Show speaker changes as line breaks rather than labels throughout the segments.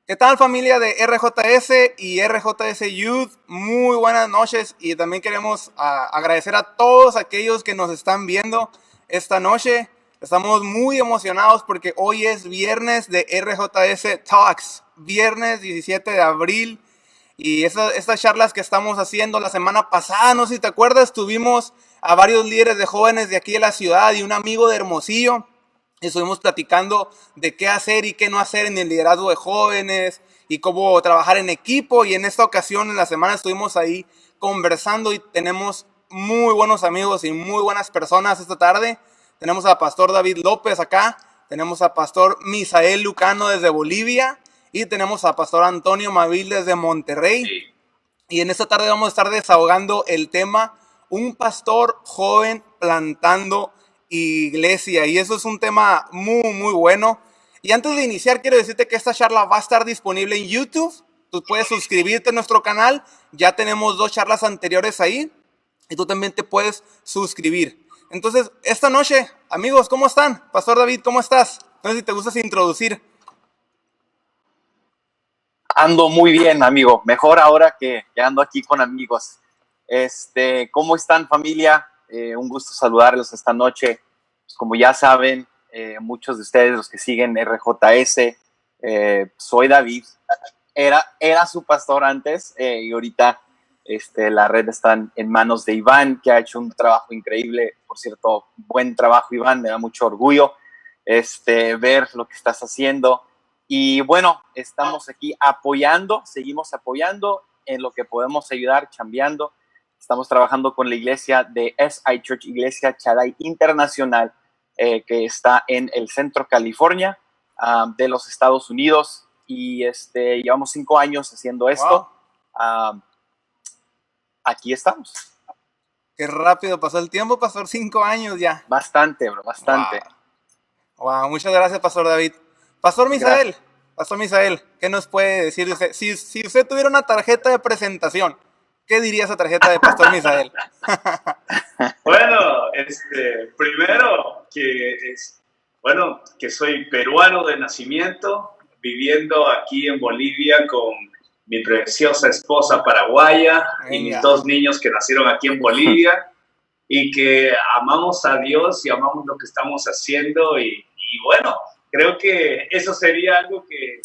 ¿Qué tal, familia de RJS y RJS Youth? Muy buenas noches, y también queremos agradecer a todos aquellos que nos están viendo esta noche. Estamos muy emocionados porque hoy es viernes de RJS Talks, viernes 17 de abril. Y estas charlas que estamos haciendo la semana pasada, no sé si te acuerdas, tuvimos a varios líderes de jóvenes de aquí de la ciudad y un amigo de Hermosillo. Estuvimos platicando de qué hacer y qué no hacer en el liderazgo de jóvenes y cómo trabajar en equipo. Y en esta ocasión, en la semana, estuvimos ahí conversando y tenemos muy buenos amigos y muy buenas personas esta tarde. Tenemos a Pastor David López acá, tenemos a Pastor Misael Lucano desde Bolivia y tenemos a Pastor Antonio Mavil desde Monterrey.
Sí.
Y en esta tarde vamos a estar desahogando el tema un pastor joven plantando iglesia. Y eso es un tema muy bueno. Y antes de iniciar, quiero decirte que esta charla va a estar disponible en YouTube. Tú puedes suscribirte a nuestro canal. Ya tenemos 2 charlas anteriores ahí. Y tú también te puedes suscribir. Entonces, esta noche, amigos, ¿cómo están? Pastor David, ¿cómo estás? No sé si te gustas introducir.
Ando muy bien, amigo. Mejor ahora que ando aquí con amigos. ¿Cómo están, familia? Un gusto saludarlos esta noche. Pues, como ya saben, muchos de ustedes, los que siguen RJS, soy David. Era su pastor antes y ahorita la red está en manos de Iván, que ha hecho un trabajo increíble. Por cierto, buen trabajo, Iván. Me da mucho orgullo ver lo que estás haciendo. Y bueno, estamos aquí apoyando, seguimos apoyando en lo que podemos ayudar, chambeando. Estamos trabajando con la iglesia de SI Church, Iglesia Shaddai Internacional, que está en el centro California de los Estados Unidos. Y llevamos 5 años haciendo esto.
Wow.
Aquí estamos.
Qué rápido pasó el tiempo, pastor, 5 años ya.
Bastante, bro, bastante.
Wow, muchas gracias, Pastor David. Pastor Misael,
Gracias.
Pastor Misael, ¿qué nos puede decir usted? Si usted tuviera una tarjeta de presentación, ¿qué diría esa tarjeta de Pastor Misael?
Bueno, primero que soy peruano de nacimiento, viviendo aquí en Bolivia con mi preciosa esposa paraguaya y mis 2 niños que nacieron aquí en Bolivia, y que amamos a Dios y amamos lo que estamos haciendo, y bueno, creo que eso sería algo que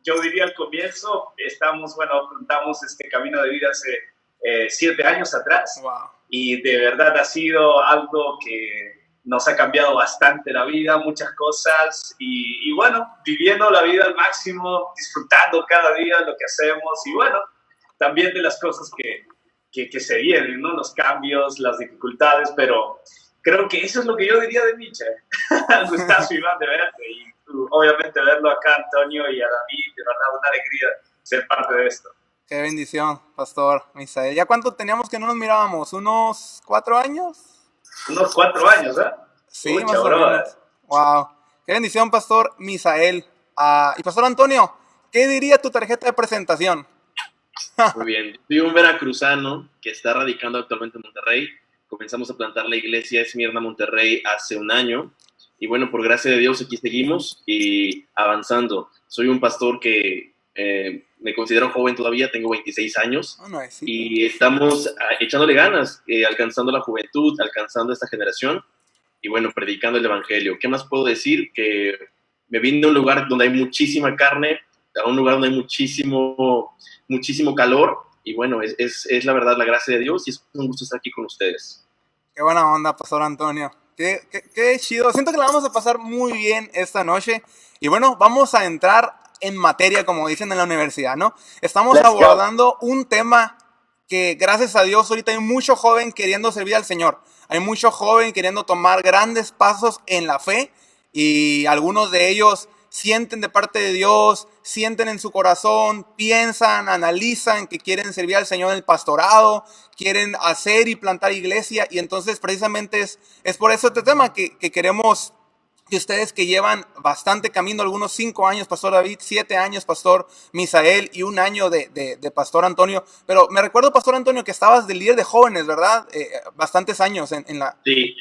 yo diría al comienzo. Contamos este camino de vida hace 7 años atrás.
Wow.
Y de verdad ha sido algo que nos ha cambiado bastante la vida, muchas cosas, y bueno, viviendo la vida al máximo, disfrutando cada día lo que hacemos, y bueno, también de las cosas que se vienen, ¿no? Los cambios, las dificultades, pero creo que eso es lo que yo diría de Nietzsche. Gustazo, Iván, de verte, y obviamente verlo acá, Antonio, y a David, de verdad, una alegría ser parte de esto.
Qué bendición, Pastor Misael. ¿Ya cuánto teníamos que no nos mirábamos? ¿Unos 4 años?
Unos 4 años, ¿eh?
Sí,
Pucha,
más o
brother.
menos. Wow. Qué bendición, Pastor Misael. Y Pastor Antonio, ¿qué diría tu tarjeta de presentación?
Muy bien. Soy un veracruzano que está radicando actualmente en Monterrey. Comenzamos a plantar la iglesia Esmirna Monterrey hace un año. Y bueno, por gracia de Dios, aquí seguimos y avanzando. Soy un pastor que me considero joven todavía, tengo 26 años.
Oh, no, sí.
Y estamos echándole ganas, alcanzando la juventud, alcanzando esta generación. Y bueno, predicando el evangelio. ¿Qué más puedo decir? Que me vine de un lugar donde hay muchísima carne, a un lugar donde hay muchísimo calor, y bueno, es la verdad la gracia de Dios, y es un gusto estar aquí con ustedes.
Qué buena onda, Pastor Antonio. Qué chido. Siento que la vamos a pasar muy bien esta noche. Y bueno, vamos a entrar en materia, como dicen en la universidad, ¿no? Estamos abordando un tema que, gracias a Dios, ahorita hay mucho joven queriendo servir al Señor. Hay mucho joven queriendo tomar grandes pasos en la fe, y algunos de ellos sienten de parte de Dios, sienten en su corazón, piensan, analizan que quieren servir al Señor en el pastorado, quieren hacer y plantar iglesia. Y entonces precisamente es por eso este tema que queremos que ustedes, que llevan bastante camino, algunos 5 años, Pastor David, 7 años, Pastor Misael, y 1 año de Pastor Antonio. Pero me recuerdo, Pastor Antonio, que estabas de líder de jóvenes, ¿verdad? Bastantes años en la...
Sí,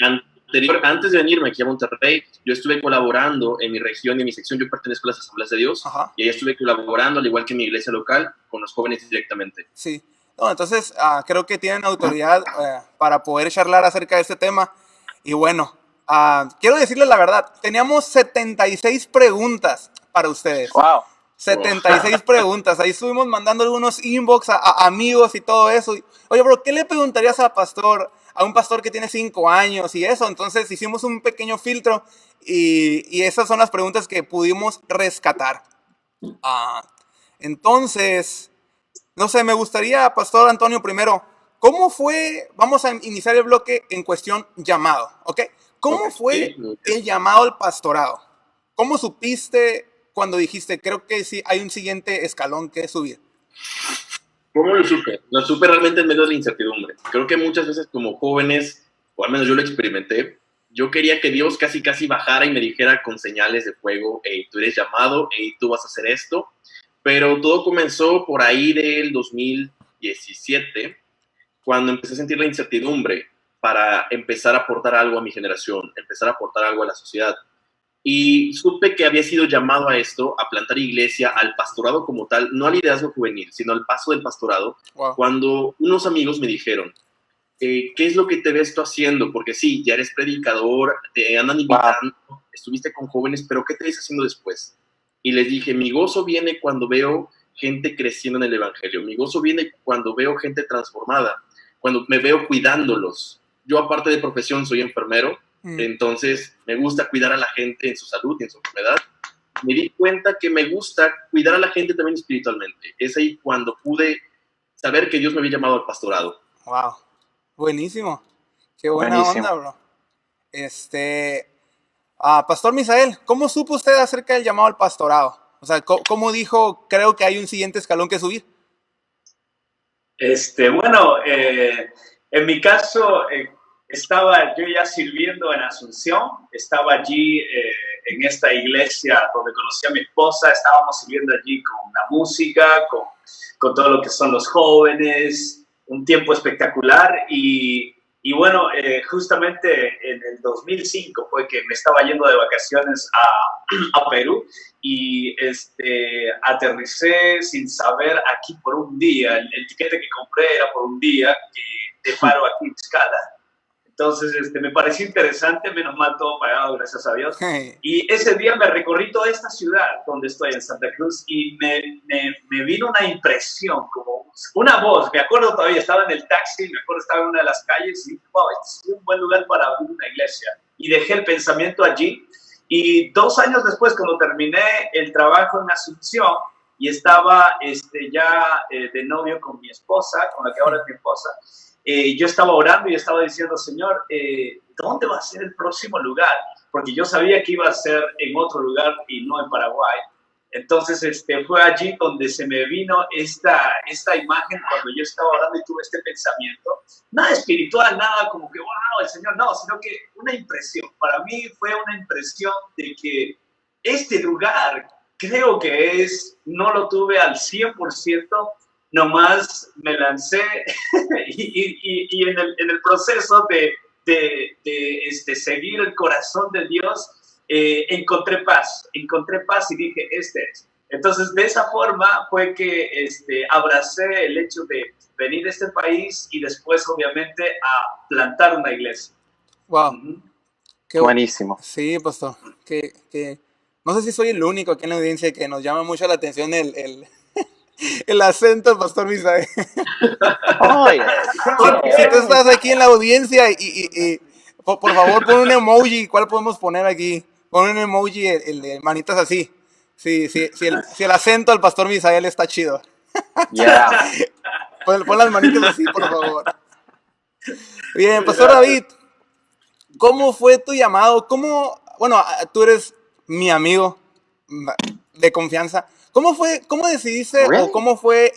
antes de venirme aquí a Monterrey, yo estuve colaborando en mi región y en mi sección. Yo pertenezco a las Asambleas de Dios.
Ajá.
Y ahí estuve colaborando, al igual que en mi iglesia local, con los jóvenes directamente.
Sí. No, entonces creo que tienen autoridad para poder charlar acerca de este tema. Y bueno, quiero decirles la verdad, teníamos 76 preguntas para ustedes.
Wow.
76 preguntas. Ahí estuvimos mandando algunos inbox a amigos y todo eso. Oye, bro, ¿qué le preguntarías a un pastor que tiene 5 años y eso? Entonces hicimos un pequeño filtro y esas son las preguntas que pudimos rescatar. Entonces, no sé, me gustaría, Pastor Antonio, primero, ¿cómo fue? Vamos a iniciar el bloque en cuestión llamado, ¿ok? ¿Cómo fue el llamado al pastorado? ¿Cómo supiste cuando dijiste, creo que sí hay un siguiente escalón que subir?
¿Cómo lo supe? Lo supe realmente en medio de la incertidumbre. Creo que muchas veces como jóvenes, o al menos yo lo experimenté, yo quería que Dios casi bajara y me dijera con señales de fuego, hey, tú eres llamado, hey, tú vas a hacer esto. Pero todo comenzó por ahí del 2017, cuando empecé a sentir la incertidumbre para empezar a aportar algo a mi generación, empezar a aportar algo a la sociedad. Y supe que había sido llamado a esto, a plantar iglesia, al pastorado como tal, no al liderazgo juvenil, sino al paso del pastorado. Wow. Cuando unos amigos me dijeron, ¿qué es lo que te ves tú haciendo? Porque sí, ya eres predicador, te andan invitando, estuviste con jóvenes, pero ¿qué te ves haciendo después? Y les dije, mi gozo viene cuando veo gente creciendo en el evangelio. Mi gozo viene cuando veo gente transformada, cuando me veo cuidándolos. Yo, aparte de profesión, soy enfermero, entonces me gusta cuidar a la gente en su salud y en su enfermedad. Me di cuenta que me gusta cuidar a la gente también espiritualmente. Es ahí cuando pude saber que Dios me había llamado al pastorado.
Wow, buenísimo. Qué buena onda, bro. Pastor Misael, ¿cómo supo usted acerca del llamado al pastorado? O sea, ¿cómo dijo, creo que hay un siguiente escalón que subir?
Bueno, en mi caso, estaba yo ya sirviendo en Asunción, estaba allí en esta iglesia donde conocí a mi esposa, estábamos sirviendo allí con la música, con todo lo que son los jóvenes, un tiempo espectacular y bueno, justamente en el 2005 fue que me estaba yendo de vacaciones a Perú y aterricé sin saber aquí por un día. El tiquete que compré era por un día de paro aquí en Xcala. Entonces me pareció interesante, menos mal todo pagado, gracias a Dios. Y ese día me recorrí toda esta ciudad donde estoy, en Santa Cruz, y me vino una impresión, como una voz. Me acuerdo todavía, estaba en el taxi, me acuerdo estaba en una de las calles y wow, este es un buen lugar para abrir una iglesia. Y dejé el pensamiento allí. Y 2 años después, cuando terminé el trabajo en Asunción y estaba ya de novio con mi esposa, con la que ahora es mi esposa, yo estaba orando y estaba diciendo, Señor, ¿dónde va a ser el próximo lugar? Porque yo sabía que iba a ser en otro lugar y no en Paraguay. Entonces fue allí donde se me vino esta imagen cuando yo estaba orando y tuve este pensamiento. Nada espiritual, nada como que, wow, el Señor, no, sino que una impresión. Para mí fue una impresión de que este lugar creo que no lo tuve al 100%, nomás me lancé y en el proceso de seguir el corazón de Dios, encontré paz y dije, este es. Entonces, de esa forma fue que abracé el hecho de venir a este país y después, obviamente, a plantar una iglesia.
Wow.
Qué buenísimo.
Sí, pastor. No sé si soy el único aquí en la audiencia que nos llama mucho la atención el acento del pastor Misael. Si tú estás aquí en la audiencia y por favor pon un emoji. ¿Cuál podemos poner aquí? Pon un emoji, el de manitas así. Sí, si el acento del pastor Misael está chido.
Yeah.
Pon las manitas así, por favor. Bien, pastor David, ¿cómo fue tu llamado? Bueno, tú eres mi amigo de confianza. ¿Cómo decidiste o cómo fue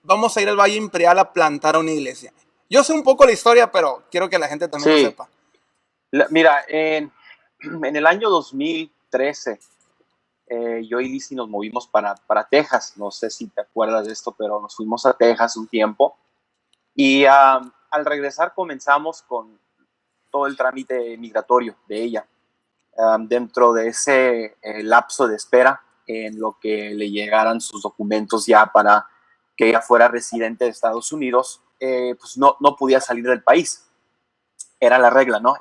vamos a ir al Valle Imperial a plantar una iglesia? Yo sé un poco la historia, pero quiero que la gente también lo sepa.
Mira, en el año 2013, yo y Lizzy nos movimos para Texas. No sé si te acuerdas de esto, pero nos fuimos a Texas un tiempo. Y al regresar comenzamos con todo el trámite migratorio de ella. Dentro de ese lapso de espera, en lo que le llegaran sus documentos ya para que ella fuera residente de Estados Unidos, pues no podía salir del país. Era la regla, ¿no?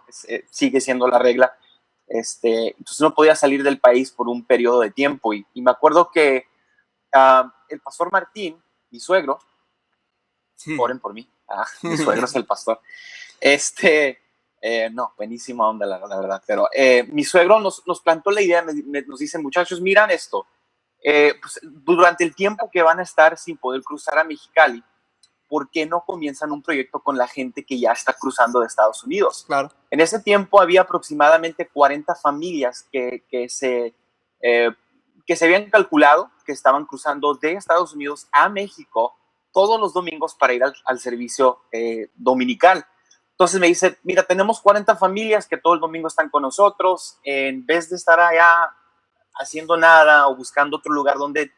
Sigue siendo la regla. Entonces no podía salir del país por un periodo de tiempo. Y me acuerdo que el pastor Martín, mi suegro, oren por mí, mi suegro es el pastor, no, buenísima onda, la verdad, pero mi suegro nos plantó la idea, nos dice, muchachos, miran esto, pues, durante el tiempo que van a estar sin poder cruzar a Mexicali, ¿por qué no comienzan un proyecto con la gente que ya está cruzando de Estados Unidos?
Claro.
En ese tiempo había aproximadamente 40 familias que se habían calculado que estaban cruzando de Estados Unidos a México todos los domingos para ir al servicio dominical. Entonces me dice, mira, tenemos 40 familias que todo el domingo están con nosotros, en vez de estar allá haciendo nada o buscando otro lugar donde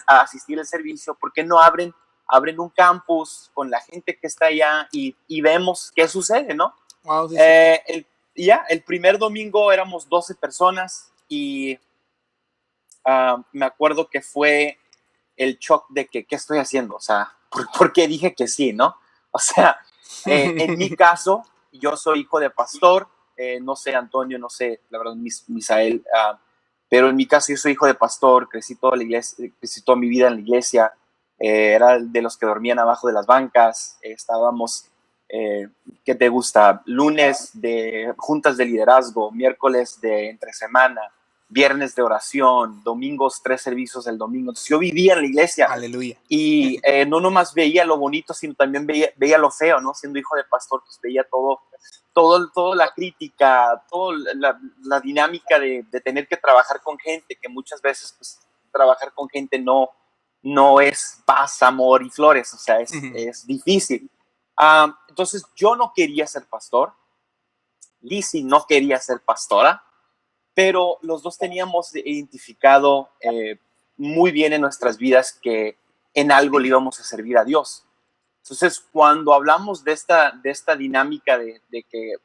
asistir al servicio, ¿por qué no abren un campus con la gente que está allá y vemos qué sucede, ¿no?
Wow, sí,
El primer domingo éramos 12 personas y me acuerdo que fue el shock de que, ¿qué estoy haciendo? O sea, ¿por qué dije que sí, no? O sea, en mi caso, yo soy hijo de pastor, no sé, Antonio, no sé, la verdad, Misael, pero en mi caso yo soy hijo de pastor, crecí toda mi vida en la iglesia, era de los que dormían abajo de las bancas, estábamos, ¿qué te gusta? Lunes de juntas de liderazgo, miércoles de entre semana, viernes de oración, domingos 3 servicios del domingo. Entonces yo vivía en la iglesia.
Aleluya.
Y no nomás veía lo bonito, sino también veía lo feo, ¿no? Siendo hijo de pastor, pues veía todo la crítica, toda la dinámica de tener que trabajar con gente, que muchas veces pues trabajar con gente no es paz, amor y flores, o sea, es difícil. Entonces yo no quería ser pastor, Lizzie no quería ser pastora, pero los dos teníamos identificado muy bien en nuestras vidas que en algo le íbamos a servir a Dios. Entonces, cuando hablamos de esta dinámica de que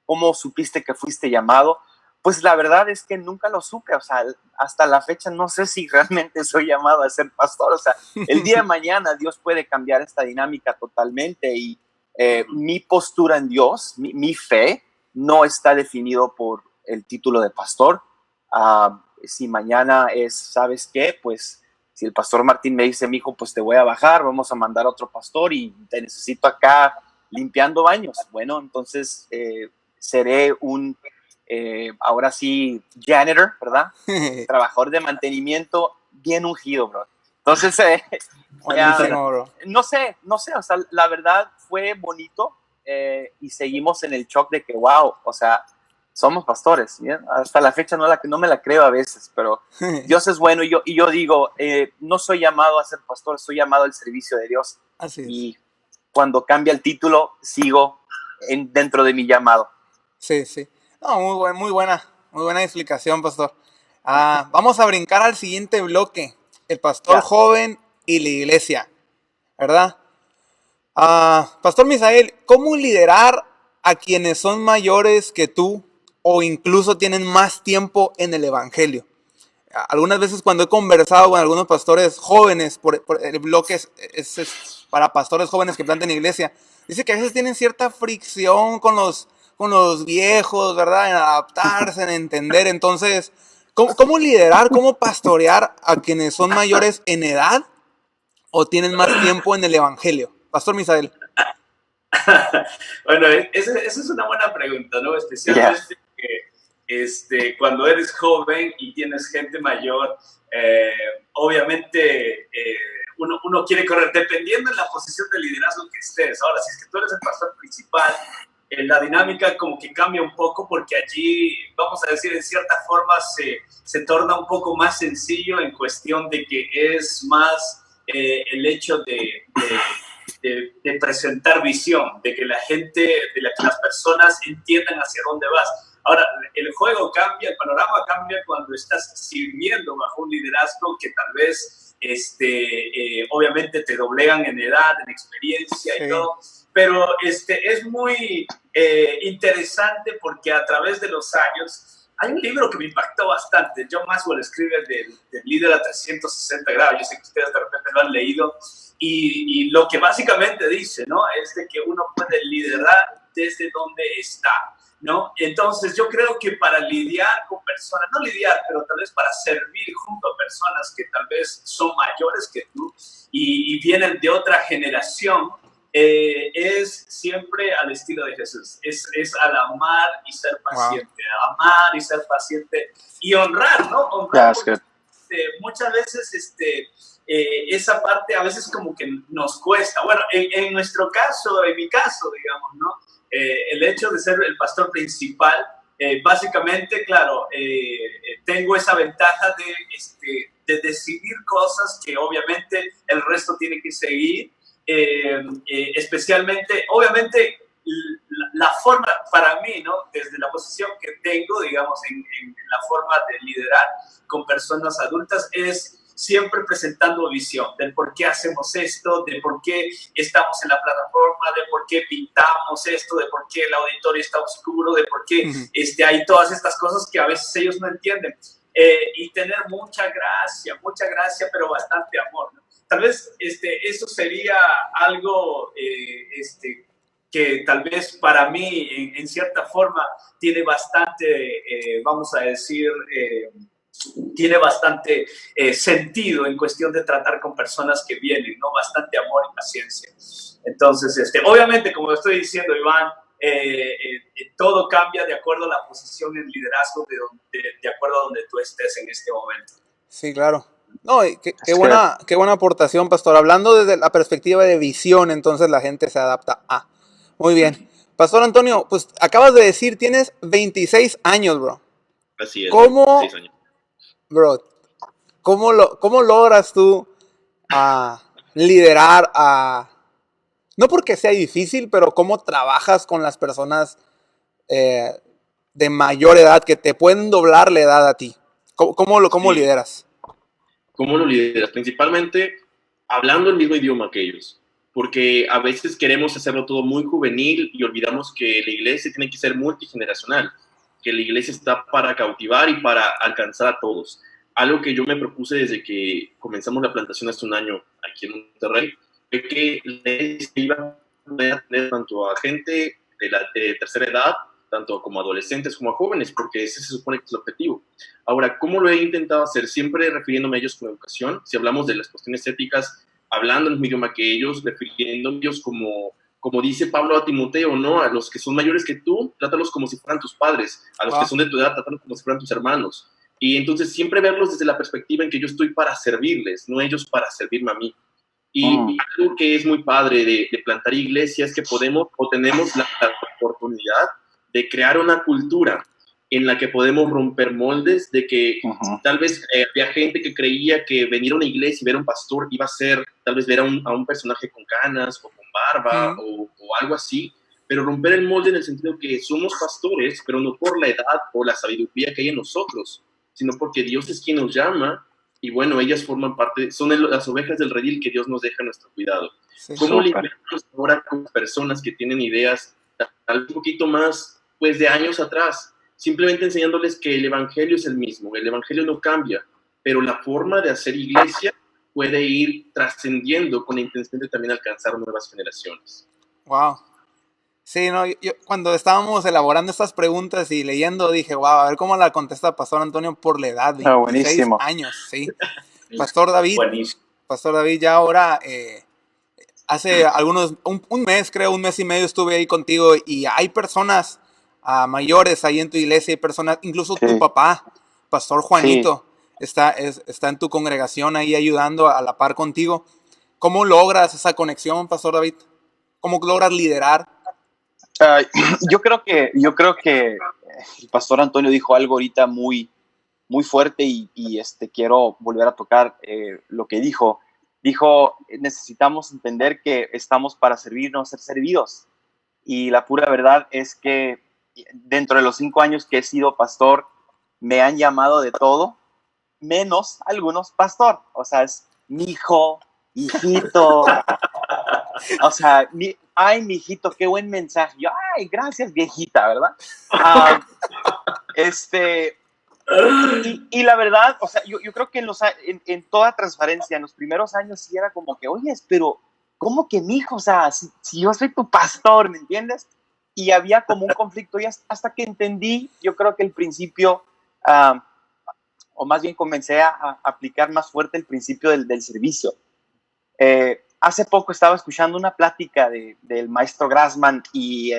cómo supiste que fuiste llamado, pues la verdad es que nunca lo supe, o sea, hasta la fecha no sé si realmente soy llamado a ser pastor, o sea, el día de mañana Dios puede cambiar esta dinámica totalmente y mi postura en Dios, mi fe, no está definido por el título de pastor. Si mañana ¿sabes qué? Pues si el pastor Martín me dice, mijo, pues te voy a bajar, vamos a mandar a otro pastor y te necesito acá limpiando baños. Bueno, entonces seré ahora sí, janitor, ¿verdad? Trabajador de mantenimiento bien ungido, bro. Entonces,
bro.
no sé, o sea, la verdad fue bonito y seguimos en el shock de que, wow, o sea, somos pastores, ¿bien? Hasta la fecha no me la creo a veces, pero Dios es bueno y yo digo, no soy llamado a ser pastor, soy llamado al servicio de Dios.
Así es.
Y cuando cambia el título, sigo dentro de mi llamado.
Sí. No, muy buena explicación, pastor. Vamos a brincar al siguiente bloque, el pastor joven y la iglesia, ¿verdad? Pastor Misael, ¿cómo liderar a quienes son mayores que tú o incluso tienen más tiempo en el evangelio? Algunas veces cuando he conversado con algunos pastores jóvenes, por el bloque es para pastores jóvenes que plantan iglesia, dice que a veces tienen cierta fricción con los viejos, ¿verdad? En adaptarse, en entender. Entonces, ¿cómo liderar, cómo pastorear a quienes son mayores en edad o tienen más tiempo en el evangelio? Pastor Misael.
Bueno, esa es una buena pregunta, ¿no? Especialmente porque cuando eres joven y tienes gente mayor, obviamente uno quiere correr, dependiendo de la posición de liderazgo que estés. Ahora, si es que tú eres el pastor principal, la dinámica como que cambia un poco porque allí, vamos a decir, en cierta forma se torna un poco más sencillo en cuestión de que es más el hecho de presentar visión, de que la gente, de que las personas entiendan hacia dónde vas. Ahora, el juego cambia, el panorama cambia cuando estás sirviendo bajo un liderazgo que tal vez obviamente te doblegan en edad, en experiencia y todo, pero es muy interesante porque a través de los años, hay un libro que me impactó bastante, John Maxwell escribe del líder a 360 grados, yo sé que ustedes de repente lo han leído, y lo que básicamente dice, ¿no? Es de que uno puede liderar desde donde está, ¿no? Entonces yo creo que para lidiar con personas, no lidiar, pero tal vez para servir junto a personas que tal vez son mayores que tú y vienen de otra generación, es siempre al estilo de Jesús, es al amar y ser paciente, amar y ser paciente y honrar, ¿no? Honrar porque, muchas veces esa parte a veces como que nos cuesta. Bueno, en nuestro caso, en mi caso, digamos, ¿no? El hecho de ser el pastor principal, básicamente, claro, tengo esa ventaja de decidir cosas que obviamente el resto tiene que seguir, especialmente, obviamente, la forma para mí, ¿no? Desde la posición que tengo, digamos, en la forma de liderar con personas adultas es siempre presentando visión del por qué hacemos esto, de por qué estamos en la plataforma, de por qué pintamos esto, de por qué el auditorio está oscuro, de por qué hay todas estas cosas que a veces ellos no entienden. Y tener mucha gracia, pero bastante amor, ¿no? Tal vez eso sería algo que tal vez para mí, en cierta forma, tiene bastante, vamos a decir, tiene bastante sentido en cuestión de tratar con personas que vienen, ¿no? Bastante amor y paciencia. Entonces, obviamente, como estoy diciendo, Iván, todo cambia de acuerdo a la posición en liderazgo, de acuerdo a donde tú estés en este momento.
Sí, claro. No, qué buena aportación, pastor. Hablando desde la perspectiva de visión, entonces la gente se adapta a. Muy bien. Pastor Antonio, pues acabas de decir, tienes 26 años, bro.
Así es,
¿Cómo,
26 años.
Bro, cómo logras tú liderar no porque sea difícil, pero cómo trabajas con las personas de mayor edad que te pueden doblar la edad a ti? ¿Cómo lideras?
¿Cómo lo lideras? Principalmente hablando el mismo idioma que ellos, porque a veces queremos hacerlo todo muy juvenil y olvidamos que la iglesia tiene que ser multigeneracional, que la iglesia está para cautivar y para alcanzar a todos. Algo que yo me propuse desde que comenzamos la plantación hace un año aquí en Monterrey, fue que la iglesia iba a poder tener tanto a gente de tercera edad, tanto como adolescentes como a jóvenes, porque ese se supone que es el objetivo. Ahora, ¿cómo lo he intentado hacer? Siempre refiriéndome a ellos con educación. Si hablamos de las cuestiones éticas, hablando en el mismo idioma que ellos, refiriéndome a ellos como dice Pablo a Timoteo, ¿no? A los que son mayores que tú, trátalos como si fueran tus padres. A los que son de tu edad, trátalos como si fueran tus hermanos. Y entonces siempre verlos desde la perspectiva en que yo estoy para servirles, no ellos para servirme a mí. Y algo que es muy padre de plantar iglesias es que podemos o tenemos la oportunidad de crear una cultura en la que podemos romper moldes, de que tal vez había gente que creía que venir a una iglesia y ver a un pastor iba a ser tal vez ver a un personaje con canas o con barba o algo así, pero romper el molde en el sentido que somos pastores, pero no por la edad o la sabiduría que hay en nosotros, sino porque Dios es quien nos llama y bueno, ellas forman parte, son las ovejas del redil que Dios nos deja a nuestro cuidado. Sí, ¿cómo lidiamos ahora con personas que tienen ideas tal vez un poquito más pues de años atrás? Simplemente enseñándoles que el evangelio es el mismo, el evangelio no cambia, pero la forma de hacer iglesia puede ir trascendiendo con la intención de también alcanzar nuevas generaciones.
Wow. Sí, no, yo cuando estábamos elaborando estas preguntas y leyendo dije, wow, a ver cómo la contesta Pastor Antonio por la edad, 26 años, sí. Pastor David, Pastor David, ya ahora, hace un mes, creo, un mes y medio estuve ahí contigo y hay personas mayores ahí en tu iglesia, hay personas, incluso tu papá, Pastor Juanito, está en tu congregación ahí ayudando a la par contigo. ¿Cómo logras esa conexión, Pastor David? ¿Cómo logras liderar?
Yo creo que el Pastor Antonio dijo algo ahorita muy, muy fuerte y quiero volver a tocar lo que dijo. Dijo, necesitamos entender que estamos para servir, no ser servidos. Y la pura verdad es que dentro de los 5 años que he sido pastor, me han llamado de todo, menos algunos pastor. O sea, mijo, hijito. O sea, ay, mijito, qué buen mensaje. Yo, ay, gracias, viejita, ¿verdad? Ah, y la verdad, o sea, yo creo que en toda transparencia, en los primeros años sí era como que, oye, pero, ¿cómo que mijo? O sea, si yo soy tu pastor, ¿me entiendes? Y había como un conflicto y hasta que entendí, yo creo que el principio, o más bien comencé a aplicar más fuerte el principio del servicio. Hace poco estaba escuchando una plática del maestro Grassman y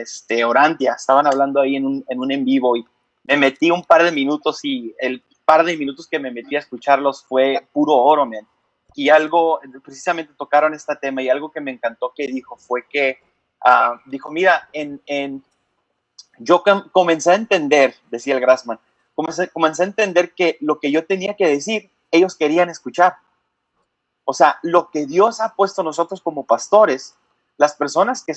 Orantia, estaban hablando ahí en un en vivo y me metí un par de minutos y el par de minutos que me metí a escucharlos fue puro oro, man. Y algo, precisamente tocaron este tema y algo que me encantó que dijo fue que, dijo, mira, yo comencé a entender, decía el Grassman, comencé a entender que lo que yo tenía que decir, ellos querían escuchar. O sea, lo que Dios ha puesto nosotros como pastores, las personas que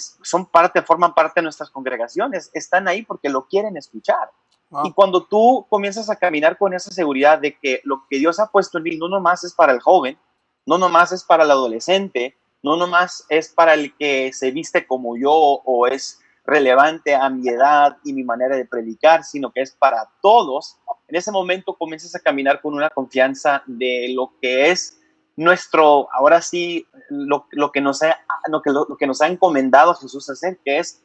forman parte de nuestras congregaciones, están ahí porque lo quieren escuchar. Wow. Y cuando tú comienzas a caminar con esa seguridad de que lo que Dios ha puesto en mí no nomás es para el joven, no nomás es para el adolescente, no nomás es para el que se viste como yo o es relevante a mi edad y mi manera de predicar, sino que es para todos, en ese momento comienzas a caminar con una confianza de lo que es nuestro, ahora sí, lo que nos ha encomendado Jesús hacer, que es,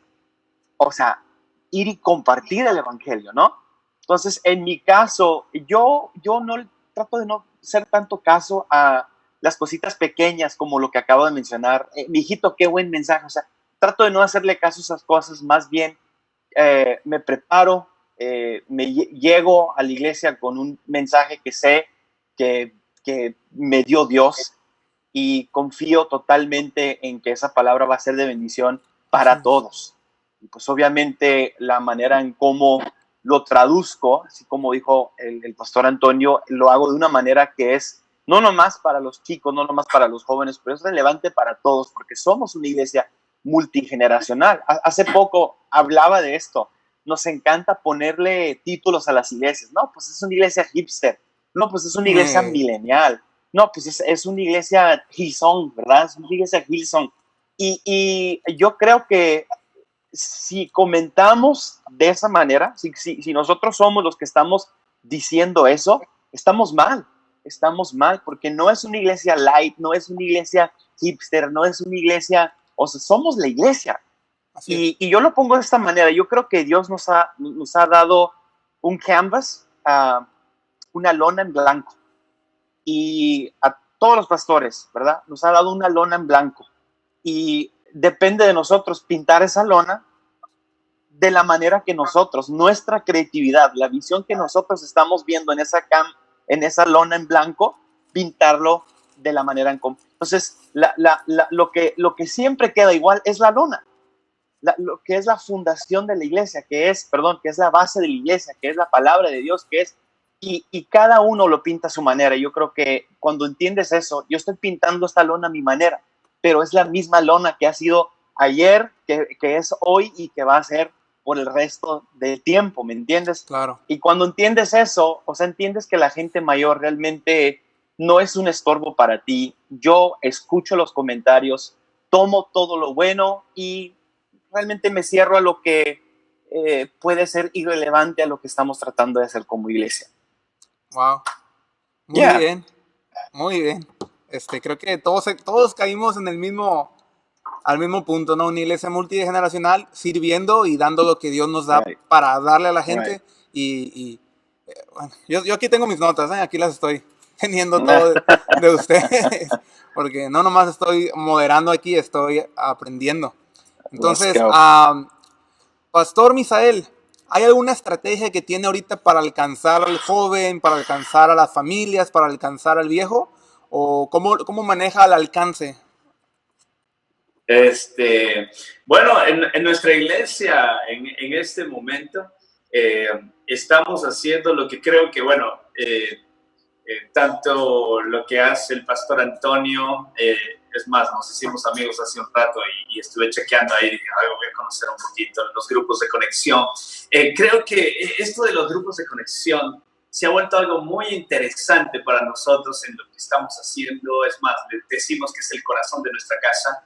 o sea, ir y compartir el evangelio, ¿no? Entonces, en mi caso, yo no trato de no hacer tanto caso a las cositas pequeñas como lo que acabo de mencionar. Mi hijito, qué buen mensaje. O sea, trato de no hacerle caso a esas cosas, más bien me preparo, llego a la iglesia con un mensaje que sé que me dio Dios y confío totalmente en que esa palabra va a ser de bendición para todos. Y pues obviamente la manera en cómo lo traduzco, así como dijo el pastor Antonio, lo hago de una manera que es no nomás para los chicos, no nomás para los jóvenes, pero es relevante para todos porque somos una iglesia multigeneracional. Hace poco hablaba de esto. Nos encanta ponerle títulos a las iglesias. No, pues es una iglesia hipster. No, pues es una iglesia milenial. No, pues es una iglesia Hillsong, ¿verdad? Es una iglesia Hillsong. Y yo creo que si comentamos de esa manera, si nosotros somos los que estamos diciendo eso, estamos mal, porque no es una iglesia light, no es una iglesia hipster, no es una iglesia, o sea, somos la iglesia. Y yo lo pongo de esta manera, yo creo que Dios nos ha dado un canvas, una lona en blanco, y a todos los pastores, ¿verdad? Nos ha dado una lona en blanco, y depende de nosotros pintar esa lona de la manera que nosotros, nuestra creatividad, la visión que nosotros estamos viendo en esa lona en blanco, pintarlo de la manera en común. Entonces, lo que siempre queda igual es la lona, lo que es la fundación de la iglesia, que es la base de la iglesia, que es la palabra de Dios, y cada uno lo pinta a su manera. Yo creo que cuando entiendes eso, yo estoy pintando esta lona a mi manera, pero es la misma lona que ha sido ayer, que es hoy y que va a ser por el resto del tiempo, ¿me entiendes?
Claro.
Y cuando entiendes eso, o sea, entiendes que la gente mayor realmente no es un estorbo para ti. Yo escucho los comentarios, tomo todo lo bueno y realmente me cierro a lo que puede ser irrelevante a lo que estamos tratando de hacer como iglesia.
Wow. Muy bien. Muy bien. Creo que todos caímos en al mismo punto, ¿no? Una iglesia multigeneracional sirviendo y dando lo que Dios nos da para darle a la gente. Bueno, yo aquí tengo mis notas, aquí las estoy teniendo todo de ustedes, porque no nomás estoy moderando aquí, estoy aprendiendo. Entonces, Pastor Misael, ¿hay alguna estrategia que tiene ahorita para alcanzar al joven, para alcanzar a las familias, para alcanzar al viejo? ¿O cómo maneja el alcance?
Bueno, en nuestra iglesia, en este momento, estamos haciendo lo que creo que, bueno, tanto lo que hace el pastor Antonio, es más, nos hicimos amigos hace un rato y estuve chequeando ahí y dije, voy a conocer un poquito los grupos de conexión. Creo que esto de los grupos de conexión se ha vuelto algo muy interesante para nosotros en lo que estamos haciendo. Es más, decimos que es el corazón de nuestra casa.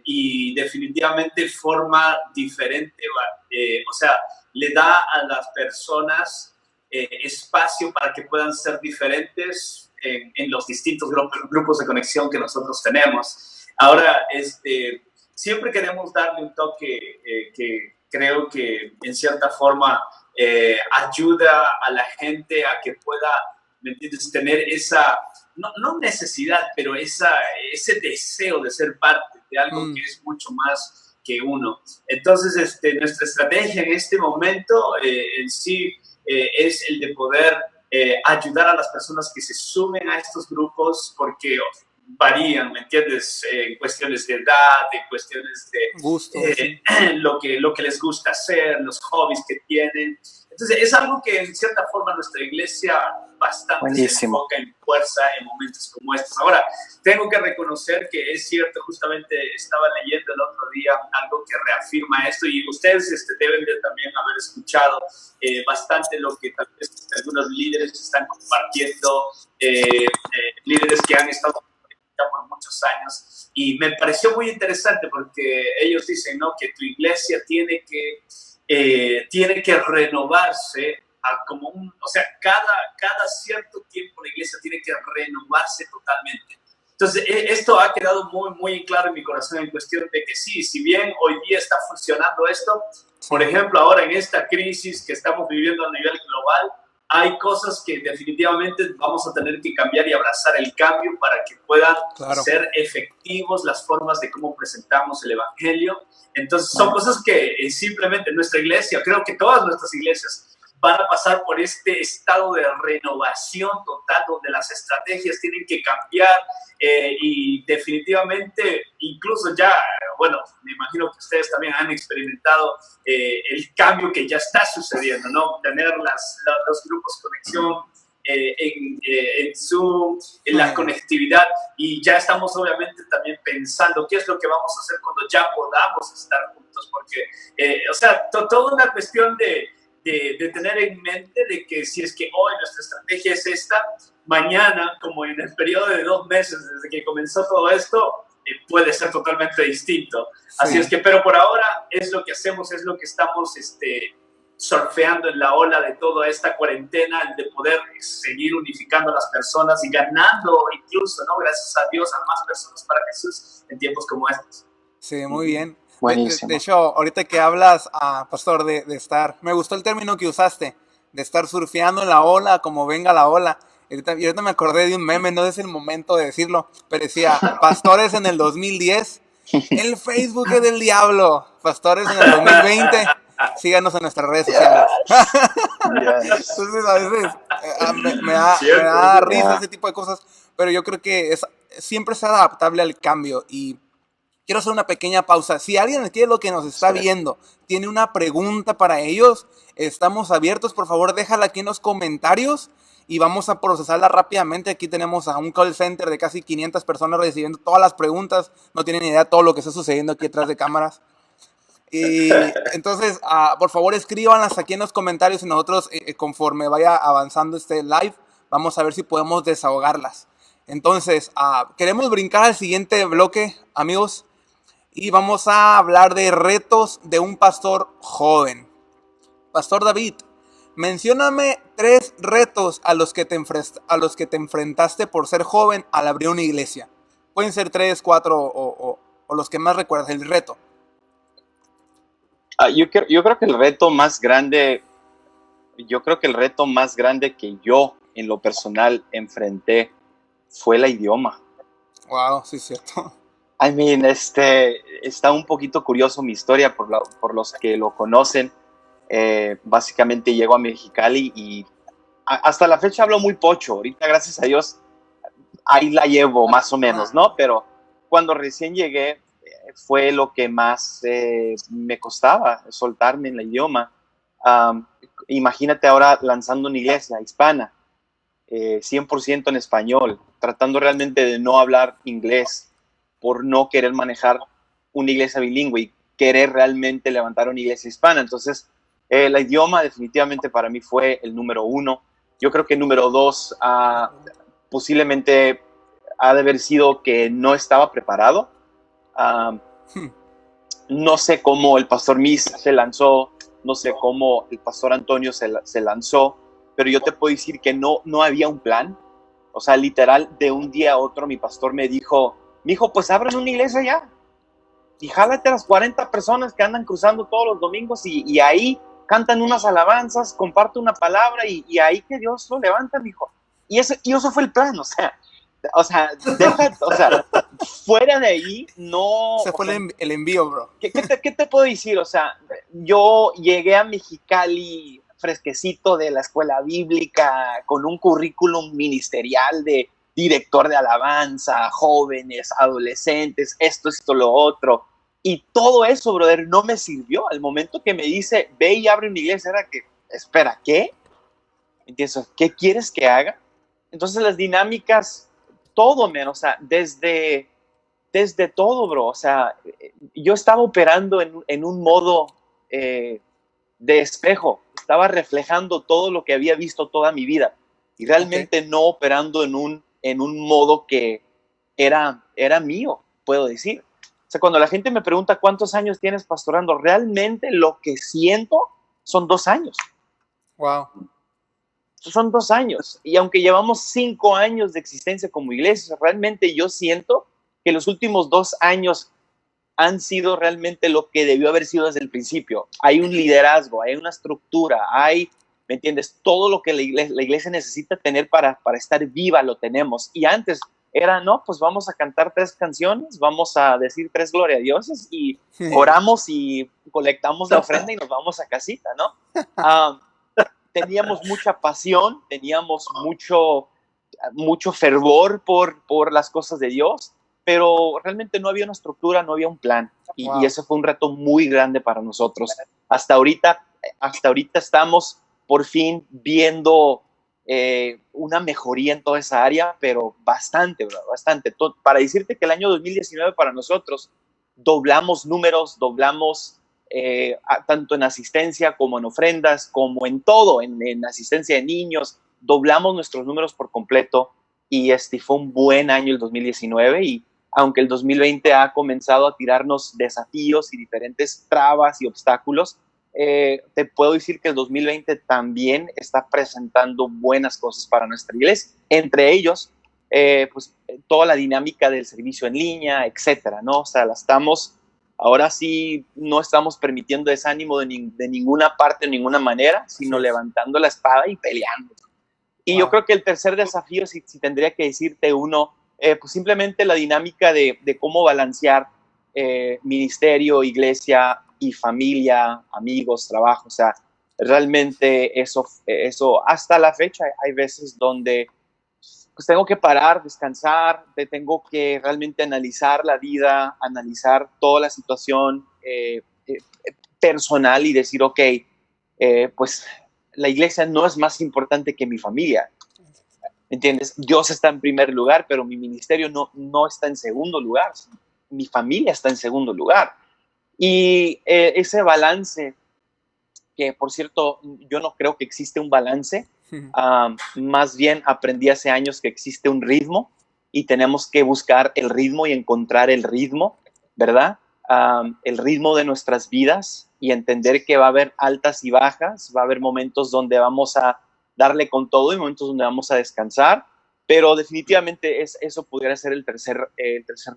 Y definitivamente forma diferente, o sea, le da a las personas espacio para que puedan ser diferentes en los distintos grupos de conexión que nosotros tenemos. Ahora, siempre queremos darle un toque que creo que en cierta forma ayuda a la gente a que pueda, ¿me entiendes?, tener esa, no necesidad, pero ese deseo de ser parte de algo que es mucho más que uno. Entonces, nuestra estrategia en este momento en sí es el de poder ayudar a las personas que se sumen a estos grupos, porque varían, ¿me entiendes? En cuestiones de edad, en cuestiones de
gusto, sí.
lo que les gusta hacer, los hobbies que tienen. Entonces, es algo que en cierta forma nuestra iglesia bastante
Buenísimo.
se enfoca en fuerza en momentos como estos. Ahora, tengo que reconocer que es cierto, justamente estaba leyendo el otro día algo que reafirma esto, y ustedes deben de también haber escuchado bastante lo que tal vez algunos líderes están compartiendo, líderes que han estado por muchos años, y me pareció muy interesante porque ellos dicen, ¿no?, que tu iglesia tiene que renovarse o sea, cada cierto tiempo la iglesia tiene que renovarse totalmente. Entonces, esto ha quedado muy, muy claro en mi corazón en cuestión de que sí, si bien hoy día está funcionando esto, por ejemplo, ahora en esta crisis que estamos viviendo a nivel global, hay cosas que definitivamente vamos a tener que cambiar y abrazar el cambio para que puedan ser efectivos las formas de cómo presentamos el evangelio. Entonces, son cosas que simplemente nuestra iglesia, creo que todas nuestras iglesias van a pasar por este estado de renovación total, donde las estrategias tienen que cambiar y definitivamente, incluso ya, bueno, me imagino que ustedes también han experimentado el cambio que ya está sucediendo, ¿no? Tener los grupos conexión en Zoom, en la conectividad, y ya estamos obviamente también pensando qué es lo que vamos a hacer cuando ya podamos estar juntos, porque, o sea, toda una cuestión de tener en mente de que si es que hoy nuestra estrategia es esta, mañana, como en el periodo de 2 meses desde que comenzó todo esto, puede ser totalmente distinto. Sí. Así es que, pero por ahora es lo que hacemos, es lo que estamos surfeando en la ola de toda esta cuarentena, de poder seguir unificando a las personas y ganando incluso, ¿no?, gracias a Dios, a más personas para Jesús en tiempos como estos.
Sí, muy bien.
Buenísimo.
De hecho, ahorita que hablas, Pastor, de estar, me gustó el término que usaste, de estar surfeando en la ola, como venga la ola. Y ahorita me acordé de un meme, no es el momento de decirlo, pero decía, pastores en el 2010, el Facebook es del diablo, pastores en el 2020, síganos en nuestras redes sociales. Entonces, a veces me da risa ese tipo de cosas, pero yo creo que siempre es adaptable al cambio. Y quiero hacer una pequeña pausa. Si alguien aquí de lo que nos está viendo tiene una pregunta para ellos, estamos abiertos. Por favor, déjala aquí en los comentarios y vamos a procesarla rápidamente. Aquí tenemos a un call center de casi 500 personas recibiendo todas las preguntas. No tienen ni idea de todo lo que está sucediendo aquí detrás de cámaras. Y entonces, por favor, escríbanlas aquí en los comentarios y nosotros, conforme vaya avanzando este live, vamos a ver si podemos desahogarlas. Entonces, queremos brincar al siguiente bloque, amigos. Y vamos a hablar de retos de un pastor joven. Pastor David, mencióname 3 retos a los que te enfrentaste por ser joven al abrir una iglesia. Pueden ser 3, 4 o los que más recuerdas, el reto.
Yo creo que el reto más grande, que yo en lo personal enfrenté fue el idioma.
Wow, sí es cierto.
I mean, está un poquito curioso mi historia por los que lo conocen. Básicamente llego a Mexicali y hasta la fecha hablo muy pocho. Ahorita, gracias a Dios, ahí la llevo más o menos, ¿no? Pero cuando recién llegué, fue lo que más me costaba, soltarme en el idioma. Imagínate ahora lanzando una iglesia hispana, 100% en español, tratando realmente de no hablar inglés, por no querer manejar una iglesia bilingüe y querer realmente levantar una iglesia hispana. Entonces, el idioma definitivamente para mí fue el número 1. Yo creo que número 2, posiblemente ha de haber sido que no estaba preparado. No sé cómo el pastor Miss se lanzó, no sé cómo el pastor Antonio se lanzó, pero yo te puedo decir que no había un plan. O sea, literal, de un día a otro mi pastor me dijo, mijo, pues abran una iglesia ya y jálate a las 40 personas que andan cruzando todos los domingos y ahí cantan unas alabanzas, comparte una palabra y ahí que Dios lo levanta, mijo. Y eso fue el plan, o sea, fuera de ahí, no...
Ese fue el envío, bro.
¿Qué te puedo decir? O sea, yo llegué a Mexicali fresquecito de la escuela bíblica, con un currículum ministerial de director de alabanza, jóvenes, adolescentes, esto, lo otro. Y todo eso, brother, no me sirvió. Al momento que me dice, ve y abre una iglesia, era que, espera, ¿qué? ¿Entiendes? ¿Qué quieres que haga? Entonces las dinámicas, todo, man, o sea, desde todo, bro. O sea, yo estaba operando en un modo de espejo. Estaba reflejando todo lo que había visto toda mi vida. Y realmente no operando en un modo que era mío, puedo decir. O sea, cuando la gente me pregunta cuántos años tienes pastorando, realmente lo que siento son 2 años.
Wow.
Son 2 años. Y aunque llevamos 5 años de existencia como iglesia, realmente yo siento que los últimos 2 años han sido realmente lo que debió haber sido desde el principio. Hay un liderazgo, hay una estructura, ¿me entiendes? Todo lo que la iglesia necesita tener para estar viva lo tenemos. Y antes era, no, pues vamos a cantar 3 canciones, vamos a decir 3 gloria a dioses y oramos y colectamos la ofrenda y nos vamos a casita, ¿no? Teníamos mucha pasión, teníamos mucho fervor por las cosas de Dios, pero realmente no había una estructura, no había un plan. Y ese fue un reto muy grande para nosotros. Hasta ahorita estamos por fin viendo una mejoría en toda esa área, pero bastante, bro, bastante. Para decirte que el año 2019 para nosotros doblamos números, tanto en asistencia como en ofrendas, como en todo, en asistencia de niños, doblamos nuestros números por completo y fue un buen año el 2019 y aunque el 2020 ha comenzado a tirarnos desafíos y diferentes trabas y obstáculos, te puedo decir que el 2020 también está presentando buenas cosas para nuestra iglesia, entre ellos pues toda la dinámica del servicio en línea, etcétera, ¿no? O sea, ahora sí no estamos permitiendo desánimo de ninguna parte, de ninguna manera, sino levantando la espada y peleando. Y yo creo que el tercer desafío, si tendría que decirte uno, pues simplemente la dinámica de cómo balancear ministerio, iglesia y familia, amigos, trabajo. O sea, realmente eso hasta la fecha hay veces donde pues tengo que parar, descansar, tengo que realmente analizar la vida, analizar toda la situación personal y decir, ok, pues la iglesia no es más importante que mi familia. ¿Entiendes? Dios está en primer lugar, pero mi ministerio no está en segundo lugar. Mi familia está en segundo lugar. Y ese balance, que por cierto, yo no creo que existe un balance, más bien aprendí hace años que existe un ritmo y tenemos que buscar el ritmo y encontrar el ritmo, ¿verdad? El ritmo de nuestras vidas y entender que va a haber altas y bajas, va a haber momentos donde vamos a darle con todo y momentos donde vamos a descansar, pero definitivamente eso pudiera ser el tercer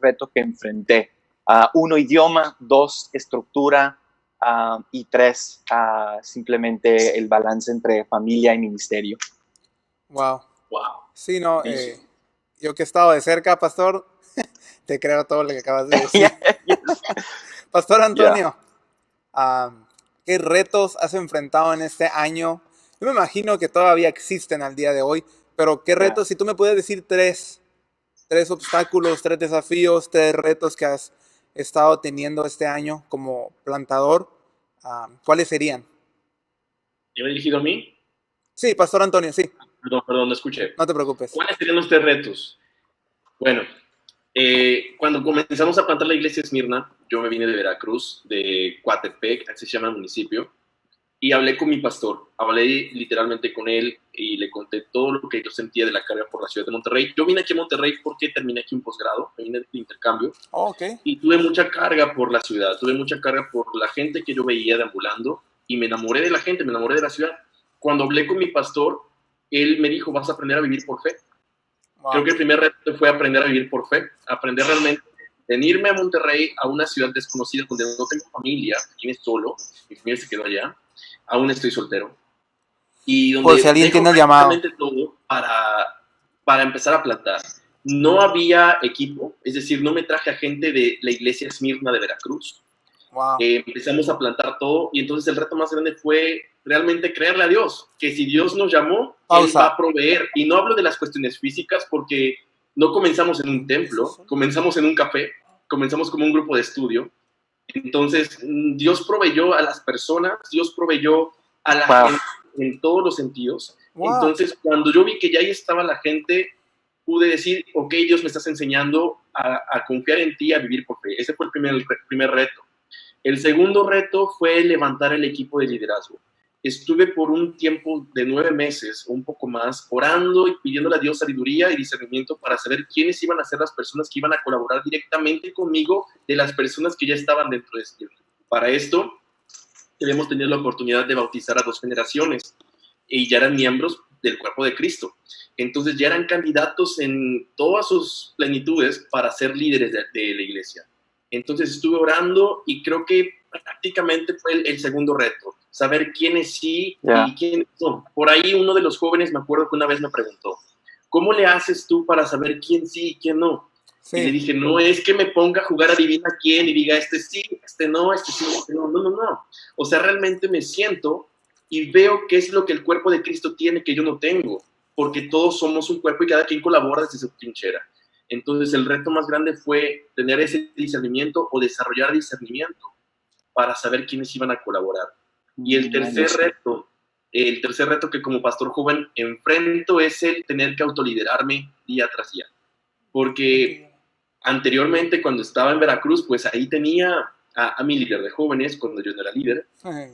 reto que enfrenté. 1, idioma; 2, estructura; y 3, simplemente el balance entre familia y ministerio.
Wow. Sí, no, yo que he estado de cerca, pastor, te creo todo lo que acabas de decir. Pastor Antonio, ¿qué retos has enfrentado en este año? Yo me imagino que todavía existen al día de hoy, pero ¿qué retos? Si tú me puedes decir 3 obstáculos, 3 desafíos, 3 retos que has estado teniendo este año como plantador, ¿cuáles serían?
¿Ya me he dirigido a mí?
Sí, Pastor Antonio, sí.
Perdón, no escuché.
No te preocupes.
¿Cuáles serían los 3 retos? Bueno, cuando comenzamos a plantar la iglesia Esmirna, yo me vine de Veracruz, de Coatepec, así se llama el municipio, y hablé con mi pastor, hablé literalmente con él y le conté todo lo que yo sentía de la carga por la ciudad de Monterrey. Yo vine aquí a Monterrey porque terminé aquí un posgrado, vine de intercambio, y tuve mucha carga por la ciudad, tuve mucha carga por la gente que yo veía deambulando, y me enamoré de la gente, me enamoré de la ciudad. Cuando hablé con mi pastor, él me dijo, vas a aprender a vivir por fe. Wow. Creo que el primer reto fue aprender a vivir por fe, aprender realmente, venirme a Monterrey, a una ciudad desconocida donde no tengo familia, vine solo, mi familia se quedó allá, aún estoy soltero. Y donde
por si alguien tiene el llamado.
Todo para empezar a plantar. No había equipo, es decir, no me traje a gente de la iglesia Esmirna de Veracruz.
Wow.
Empezamos a plantar todo y entonces el reto más grande fue realmente creerle a Dios, que si Dios nos llamó, Él va a proveer. Y no hablo de las cuestiones físicas porque no comenzamos en un templo, comenzamos en un café, comenzamos como un grupo de estudio. Entonces, Dios proveyó a las personas, Dios proveyó a la gente en todos los sentidos. Wow. Entonces, cuando yo vi que ya ahí estaba la gente, pude decir, ok, Dios me estás enseñando a confiar en ti, a vivir por fe. Ese fue el primer reto. El segundo reto fue levantar el equipo de liderazgo. Estuve por un tiempo de 9 meses, un poco más, orando y pidiéndole a Dios sabiduría y discernimiento para saber quiénes iban a ser las personas que iban a colaborar directamente conmigo de las personas que ya estaban dentro de este equipo. Para esto, hemos tenido la oportunidad de bautizar a 2 generaciones y ya eran miembros del cuerpo de Cristo. Entonces ya eran candidatos en todas sus plenitudes para ser líderes de la iglesia. Entonces estuve orando y creo que prácticamente fue el segundo reto, saber quiénes sí y quiénes no. Por ahí uno de los jóvenes, me acuerdo que una vez me preguntó, ¿cómo le haces tú para saber quién sí y quién no? Sí. Y le dije, no es que me ponga a jugar adivina quién y diga, este sí, este no, este sí, este no. No. O sea, realmente me siento y veo qué es lo que el cuerpo de Cristo tiene que yo no tengo, porque todos somos un cuerpo y cada quien colabora desde su trinchera. Entonces el reto más grande fue tener ese discernimiento o desarrollar discernimiento para saber quiénes iban a colaborar. Y el tercer reto que como pastor joven enfrento es el tener que autoliderarme día tras día. Porque anteriormente cuando estaba en Veracruz, pues ahí tenía a mi líder de jóvenes cuando yo no era líder.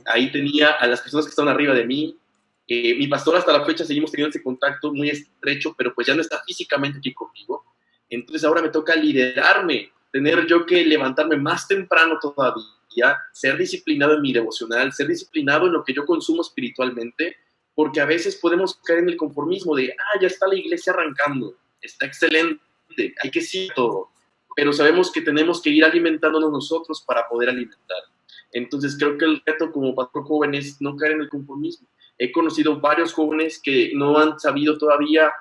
Ahí tenía a las personas que estaban arriba de mí. Mi pastor hasta la fecha seguimos teniendo ese contacto muy estrecho, pero pues ya no está físicamente aquí conmigo. Entonces ahora me toca liderarme, tener yo que levantarme más temprano todavía, ser disciplinado en mi devocional, ser disciplinado en lo que yo consumo espiritualmente, porque a veces podemos caer en el conformismo de, ya está la iglesia arrancando, está excelente, hay que seguir todo, pero sabemos que tenemos que ir alimentándonos nosotros para poder alimentar. Entonces creo que el reto como pastor joven es no caer en el conformismo. He conocido varios jóvenes que no han sabido todavía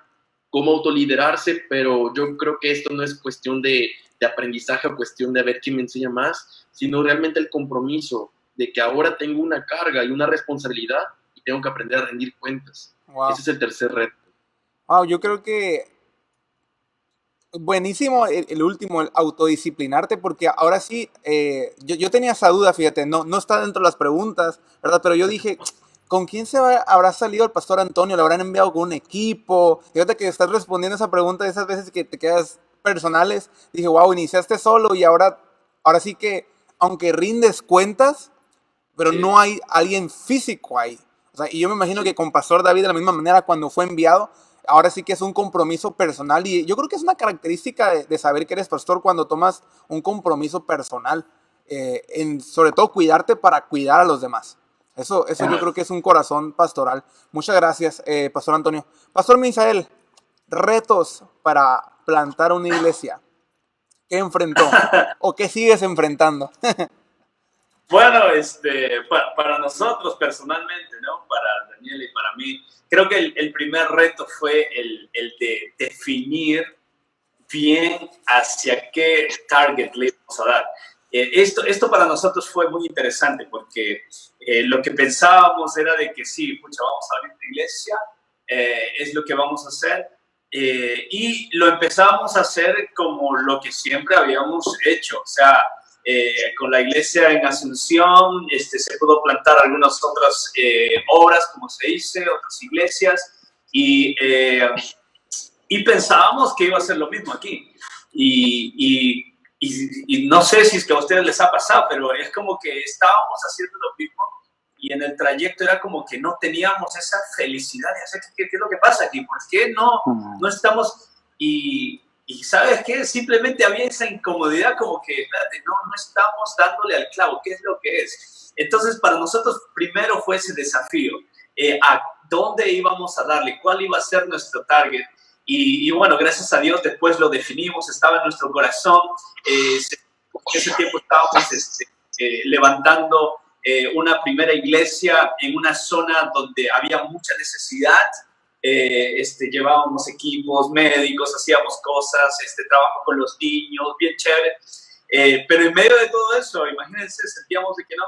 cómo autoliderarse, pero yo creo que esto no es cuestión de aprendizaje o cuestión de a ver quién me enseña más, sino realmente el compromiso de que ahora tengo una carga y una responsabilidad y tengo que aprender a rendir cuentas. Wow. Ese es el tercer reto.
Wow, yo creo que buenísimo el último, el autodisciplinarte, porque ahora sí, yo tenía esa duda, fíjate, no está dentro de las preguntas, ¿verdad? Pero yo dije, ¿con quién habrá salido el pastor Antonio? ¿Le habrán enviado con un equipo? Fíjate que estás respondiendo esa pregunta de esas veces que te quedas personales. Dije, wow, iniciaste solo y ahora sí que, aunque rindes cuentas, pero no hay alguien físico ahí. O sea, y yo me imagino que con Pastor David de la misma manera cuando fue enviado, ahora sí que es un compromiso personal. Y yo creo que es una característica de saber que eres pastor cuando tomas un compromiso personal. Sobre todo cuidarte para cuidar a los demás. Eso yo creo que es un corazón pastoral. Muchas gracias, Pastor Antonio. Pastor Misael, retos para plantar una iglesia. ¿Qué enfrentó? ¿O qué sigues enfrentando?
Bueno, para nosotros personalmente, ¿no? Para Daniel y para mí, creo que el primer reto fue el de definir bien hacia qué target le vamos a dar. Esto para nosotros fue muy interesante porque lo que pensábamos era de que sí, pucha, vamos a abrir una iglesia, es lo que vamos a hacer, y lo empezamos a hacer como lo que siempre habíamos hecho, o sea, con la iglesia en Asunción se pudo plantar algunas otras obras, como se dice, otras iglesias, y pensábamos que iba a ser lo mismo aquí, y no sé si es que a ustedes les ha pasado, pero es como que estábamos haciendo lo mismo y en el trayecto era como que no teníamos esa felicidad de hacer qué es lo que pasa aquí, ¿por qué no estamos? Y ¿sabes qué? Simplemente había esa incomodidad como que, espérate, no estamos dándole al clavo, ¿qué es lo que es? Entonces, para nosotros primero fue ese desafío, a dónde íbamos a darle, cuál iba a ser nuestro target. Y bueno, gracias a Dios después lo definimos, estaba en nuestro corazón. En ese tiempo estábamos levantando una primera iglesia en una zona donde había mucha necesidad. Llevábamos equipos médicos, hacíamos cosas, trabajo con los niños, bien chévere. Pero en medio de todo eso, imagínense, sentíamos de que no.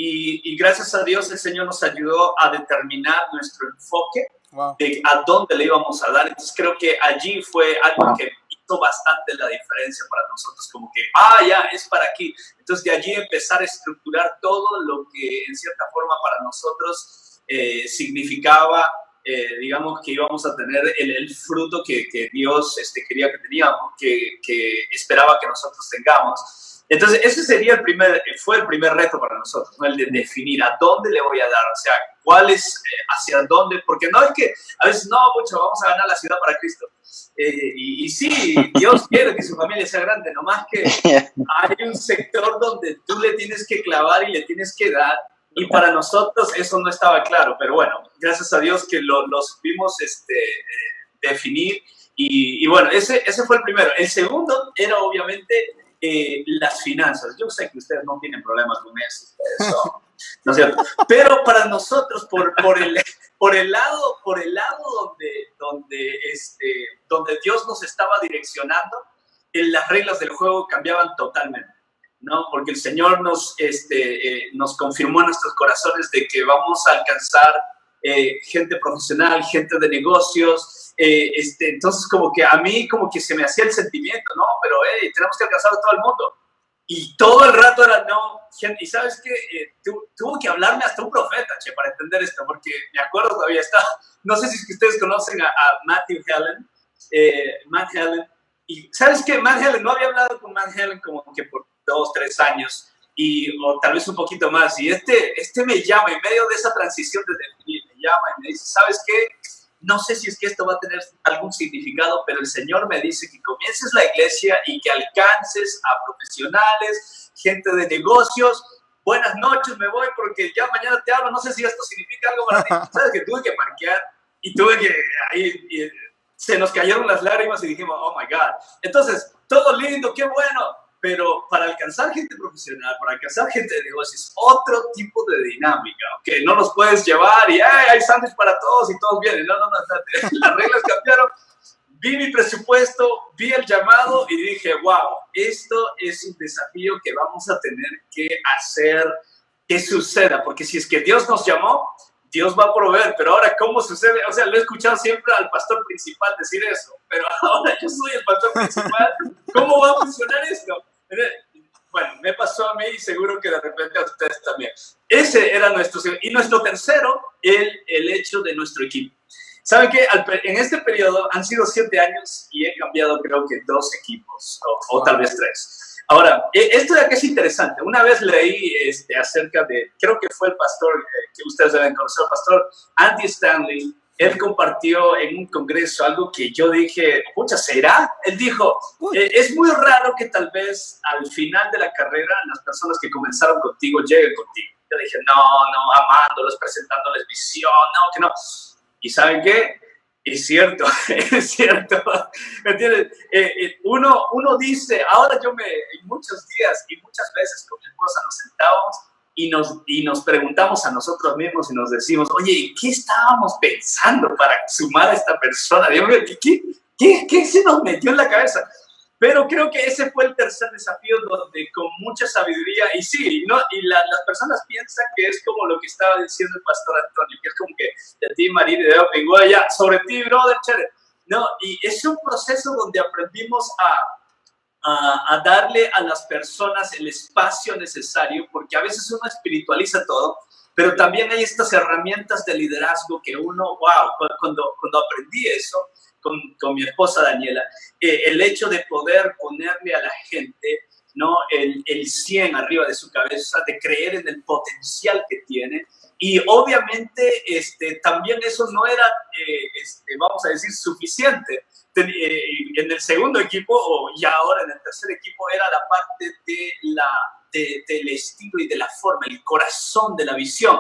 Y gracias a Dios el Señor nos ayudó a determinar nuestro enfoque, wow, de a dónde le íbamos a dar. Entonces creo que allí fue algo que hizo bastante la diferencia para nosotros, como que, ya, es para aquí. Entonces de allí empezar a estructurar todo lo que en cierta forma para nosotros significaba, digamos, que íbamos a tener el fruto que Dios quería que teníamos, que esperaba que nosotros tengamos. Entonces, ese sería fue el primer reto para nosotros, ¿no? El de definir a dónde le voy a dar, o sea, cuál es, hacia dónde, porque no es que a veces, no, mucho, vamos a ganar la ciudad para Cristo. Y sí, Dios quiere que su familia sea grande, nomás que hay un sector donde tú le tienes que clavar y le tienes que dar, y para nosotros eso no estaba claro, pero bueno, gracias a Dios que lo supimos definir, y bueno, ese fue el primero. El segundo era obviamente las finanzas. Yo sé que ustedes no tienen problemas con eso, ¿no es cierto? Pero para nosotros, por el lado donde Dios nos estaba direccionando, las reglas del juego cambiaban totalmente, ¿no? Porque el Señor nos confirmó en nuestros corazones de que vamos a alcanzar gente profesional, gente de negocios. Entonces como que a mí como que se me hacía el sentimiento, no, pero tenemos que alcanzar a todo el mundo. Y todo el rato era no, gente, y sabes qué, tuvo que hablarme hasta un profeta, para entender esto, porque me acuerdo todavía, no sé si es que ustedes conocen a Matthew Helen, Matt Helen, y sabes qué, Matt Helen, no había hablado con Matt Helen como que por 2, 3 años, o tal vez un poquito más, y me llama en medio de esa transición de definir, me llama y me dice, ¿sabes qué? No sé si es que esto va a tener algún significado, pero el Señor me dice que comiences la iglesia y que alcances a profesionales, gente de negocios. Buenas noches, me voy porque ya mañana te hablo. No sé si esto significa algo para ti. Sabes que tuve que parquear y se nos cayeron las lágrimas y dijimos, oh my God. Entonces, todo lindo, qué bueno. Pero para alcanzar gente profesional, para alcanzar gente de negocios, otro tipo de dinámica, ¿ok? No los puedes llevar y hay sándwich para todos y todos vienen. No, las reglas cambiaron. Vi mi presupuesto, vi el llamado y dije, wow, esto es un desafío que vamos a tener que hacer que suceda, porque si es que Dios nos llamó, Dios va a proveer, pero ahora, ¿cómo sucede? O sea, lo he escuchado siempre al pastor principal decir eso, pero ahora yo soy el pastor principal, ¿cómo va a funcionar esto? Bueno, me pasó a mí y seguro que de repente a ustedes también. Ese era y nuestro tercero, el hecho de nuestro equipo. ¿Saben qué? En este periodo han sido 7 años y he cambiado creo que 2 equipos o tal vez 3. Ahora, esto de aquí es interesante. Una vez leí acerca de, creo que fue el pastor, que ustedes deben conocer, el pastor Andy Stanley. Él compartió en un congreso algo que yo dije, pucha, ¿será? Él dijo, es muy raro que tal vez al final de la carrera las personas que comenzaron contigo lleguen contigo. Yo dije, no, amándolos, presentándoles visión, no, que no. ¿Y saben qué? Es cierto, es cierto. ¿Me entiendes? Uno dice, ahora muchos días y muchas veces con mi esposa nos sentamos y nos preguntamos a nosotros mismos y nos decimos, oye, ¿qué estábamos pensando para sumar a esta persona? Dios mío, ¿qué se nos metió en la cabeza? Pero creo que ese fue el tercer desafío donde con mucha sabiduría, y sí, ¿no? Y las personas piensan que es como lo que estaba diciendo el pastor Antonio, que es como que de ti, María, de Opengua, ya, sobre ti, brother, chévere. No, y es un proceso donde aprendimos a darle a las personas el espacio necesario, porque a veces uno espiritualiza todo, pero también hay estas herramientas de liderazgo que uno, wow, cuando aprendí eso, con mi esposa Daniela, el hecho de poder ponerle a la gente, ¿no? el 100 arriba de su cabeza, de creer en el potencial que tiene Y obviamente también eso no era, vamos a decir, suficiente. En el segundo equipo, y ahora en el tercer equipo, era la parte del estilo y de la forma, el corazón de la visión.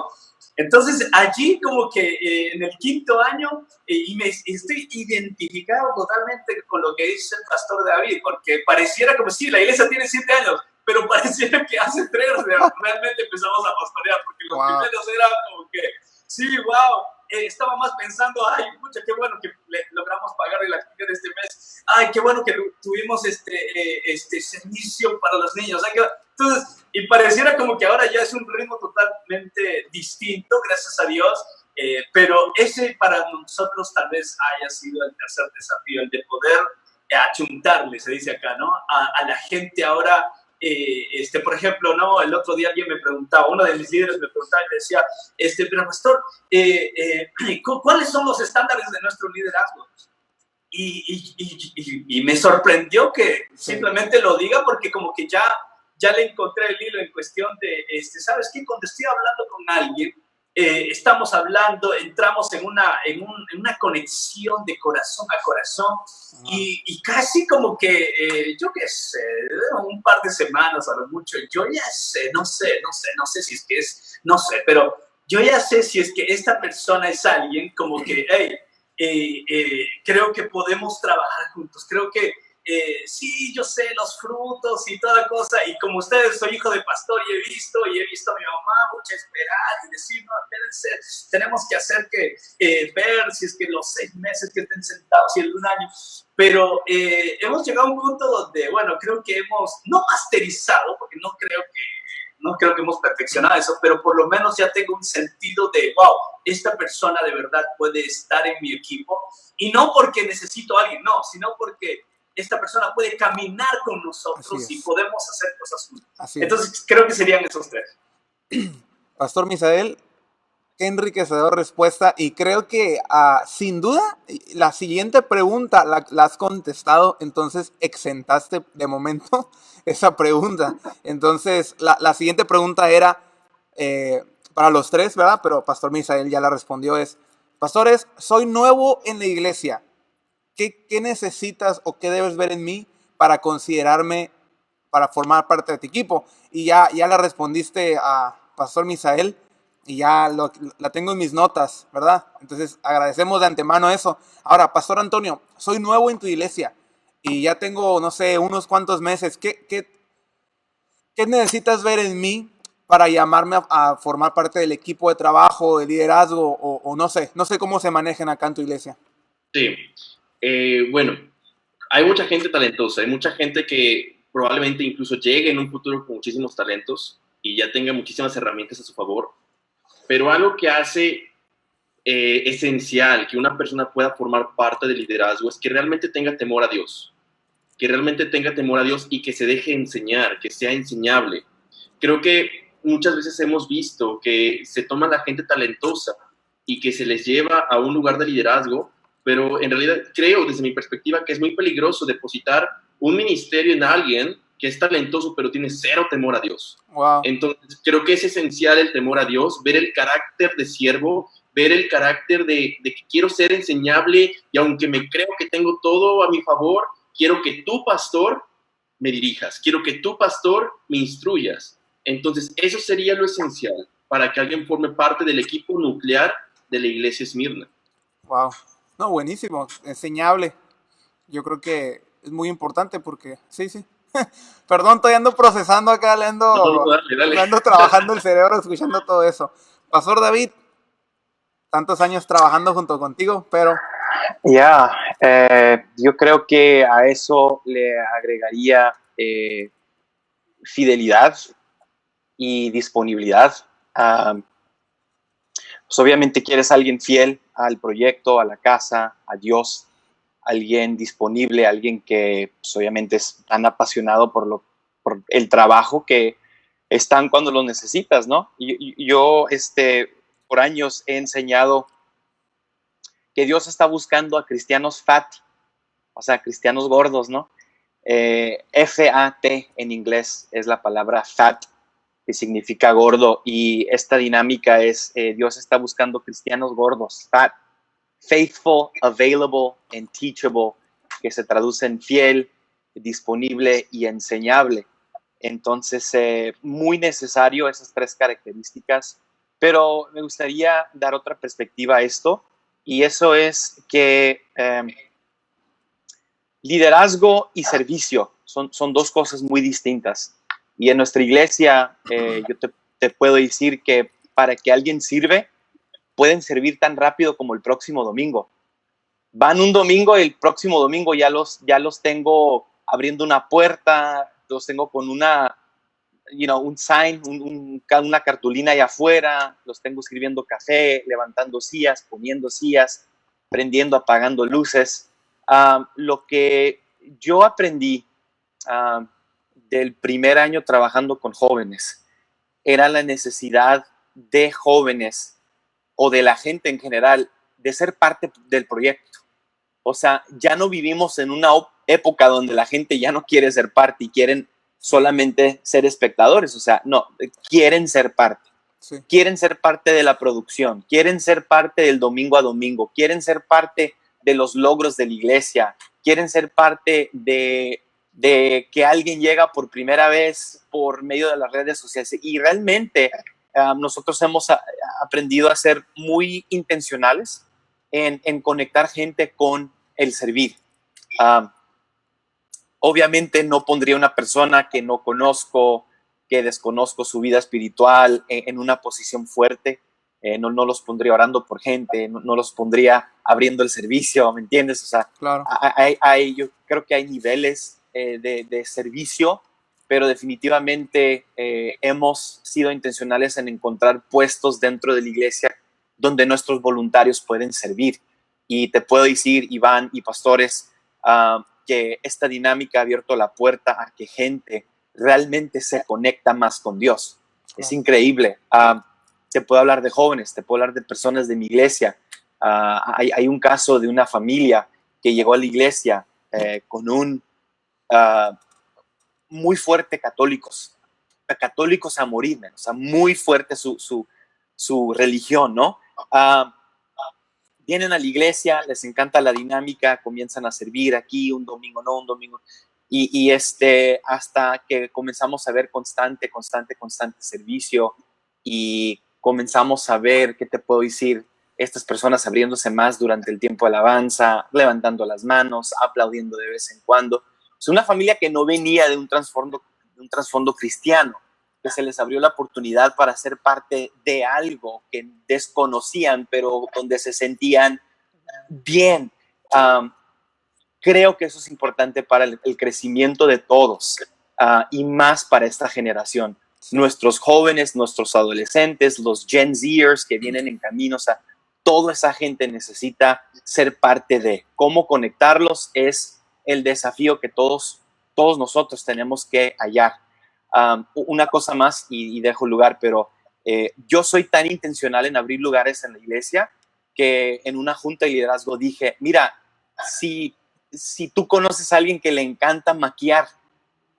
Entonces, allí como que en el quinto año, y me estoy identificado totalmente con lo que dice el pastor David, porque pareciera como si la iglesia tiene 7 años, pero pareciera que hace 3 realmente empezamos a pastorear, porque los primeros eran como que, sí, wow, estaba más pensando, ay, pucha, qué bueno que logramos pagar el alquiler este mes, ay, qué bueno que tuvimos servicio para los niños, entonces, y pareciera como que ahora ya es un ritmo totalmente distinto, gracias a Dios, pero ese para nosotros tal vez haya sido el tercer desafío, el de poder achuntarle, se dice acá, ¿no? A la gente ahora, por ejemplo, ¿no? El otro día alguien me preguntaba, uno de mis líderes me preguntaba y decía, pero pastor, ¿cuáles son los estándares de nuestro liderazgo? Y me sorprendió que simplemente lo diga, porque como que ya le encontré el hilo en cuestión de, ¿sabes qué? Cuando estoy hablando con alguien, estamos hablando, entramos en una conexión de corazón a corazón, y casi como que, yo qué sé, un par de semanas a lo mucho, yo ya sé, no sé si es que es, no sé, pero yo ya sé si es que esta persona es alguien como que, hey, creo que podemos trabajar juntos, creo que sí, yo sé los frutos y toda cosa, y como ustedes, soy hijo de pastor y he visto a mi mamá mucho esperar y decir, no, espérense, tenemos que hacer que ver si es que los 6 meses que estén sentados y el 1 año, pero hemos llegado a un punto donde, bueno, creo que hemos, no masterizado, porque no creo que hemos perfeccionado eso, pero por lo menos ya tengo un sentido de, wow, esta persona de verdad puede estar en mi equipo, y no porque necesito a alguien, no, sino porque esta persona puede caminar con nosotros y podemos hacer cosas juntos. Entonces, creo que serían esos 3.
Pastor Misael, qué enriquecedor respuesta, y creo que sin duda la siguiente pregunta la has contestado, entonces exentaste de momento esa pregunta. Entonces la siguiente pregunta era para los 3, ¿verdad? Pero Pastor Misael ya la respondió, pastores, soy nuevo en la iglesia. ¿Qué necesitas o qué debes ver en mí para considerarme, para formar parte de tu equipo? Y ya la respondiste a Pastor Misael, y ya la tengo en mis notas, ¿verdad? Entonces agradecemos de antemano eso. Ahora, Pastor Antonio, soy nuevo en tu iglesia y ya tengo, no sé, unos cuantos meses. ¿Qué necesitas ver en mí para llamarme a formar parte del equipo de trabajo, de liderazgo, o no sé cómo se manejan acá en tu iglesia?
Sí. Bueno, hay mucha gente talentosa, hay mucha gente que probablemente incluso llegue en un futuro con muchísimos talentos y ya tenga muchísimas herramientas a su favor, pero algo que hace esencial que una persona pueda formar parte del liderazgo es que realmente tenga temor a Dios, y que se deje enseñar, que sea enseñable. Creo que muchas veces hemos visto que se toma la gente talentosa y que se les lleva a un lugar de liderazgo, pero en realidad creo, desde mi perspectiva, que es muy peligroso depositar un ministerio en alguien que es talentoso, pero tiene cero temor a Dios.
Wow.
Entonces, creo que es esencial el temor a Dios, ver el carácter de siervo, ver el carácter de que quiero ser enseñable, y aunque me creo que tengo todo a mi favor, quiero que tú, pastor, me dirijas, quiero que tú, pastor, me instruyas. Entonces, eso sería lo esencial para que alguien forme parte del equipo nuclear de la iglesia Esmirna.
Wow. No, buenísimo, enseñable. Yo creo que es muy importante porque, sí. Perdón, estoy ando procesando acá, le ando trabajando el cerebro, escuchando todo eso. Pastor David, tantos años trabajando junto contigo, pero...
Yo creo que a eso le agregaría fidelidad y disponibilidad. Pues obviamente quieres a alguien fiel al proyecto, a la casa, a Dios, alguien disponible, alguien que pues, obviamente es tan apasionado por el trabajo que están cuando lo necesitas, ¿no? Yo por años he enseñado que Dios está buscando a cristianos fat, o sea, cristianos gordos, ¿no? F-A-T en inglés es la palabra fat, que significa gordo, y esta dinámica es, Dios está buscando cristianos gordos, fat, faithful, available and teachable, que se traduce en fiel, disponible y enseñable. Entonces, muy necesario esas tres características, pero me gustaría dar otra perspectiva a esto, y eso es que liderazgo y servicio son dos cosas muy distintas. Y en nuestra iglesia, yo te puedo decir que para que alguien sirve, pueden servir tan rápido como el próximo domingo. Van un domingo y el próximo domingo ya los tengo abriendo una puerta, los tengo con un sign, una cartulina allá afuera, los tengo escribiendo café, levantando sillas, poniendo sillas, prendiendo, apagando luces. Lo que yo aprendí del primer año trabajando con jóvenes era la necesidad de jóvenes o de la gente en general de ser parte del proyecto. O sea, ya no vivimos en una época donde la gente ya no quiere ser parte y quieren solamente ser espectadores. O sea, no, quieren ser parte. Sí. Quieren ser parte de la producción, quieren ser parte del domingo a domingo, quieren ser parte de los logros de la iglesia, quieren ser parte de que alguien llega por primera vez por medio de las redes sociales. Y realmente nosotros hemos aprendido a ser muy intencionales en conectar gente con el servir. Obviamente no pondría una persona que no conozco, que desconozco su vida espiritual en una posición fuerte. No los pondría orando por gente, no los pondría abriendo el servicio, ¿me entiendes? O sea, claro. Yo creo que hay niveles de servicio, pero definitivamente hemos sido intencionales en encontrar puestos dentro de la iglesia donde nuestros voluntarios pueden servir. Y te puedo decir, Iván y pastores, que esta dinámica ha abierto la puerta a que gente realmente se conecta más con Dios. Es increíble. Te puedo hablar de jóvenes, te puedo hablar de personas de mi iglesia. Hay un caso de una familia que llegó a la iglesia con un muy fuerte católicos a morir, o sea, muy fuerte su religión, ¿no? Vienen a la iglesia, les encanta la dinámica, comienzan a servir aquí un domingo, no un domingo, y hasta que comenzamos a ver constante servicio, y comenzamos a ver, ¿qué te puedo decir? Estas personas abriéndose más durante el tiempo de alabanza, levantando las manos, aplaudiendo de vez en cuando. Es una familia que no venía de un trasfondo cristiano, que se les abrió la oportunidad para ser parte de algo que desconocían, pero donde se sentían bien. Creo que eso es importante para el crecimiento de todos y más para esta generación. Nuestros jóvenes, nuestros adolescentes, los Gen Zers que vienen en camino, o sea, toda esa gente necesita ser parte de. Cómo conectarlos es el desafío que todos nosotros tenemos que hallar. Una cosa más y dejo el lugar, pero yo soy tan intencional en abrir lugares en la iglesia que en una junta de liderazgo dije, mira, si tú conoces a alguien que le encanta maquillar,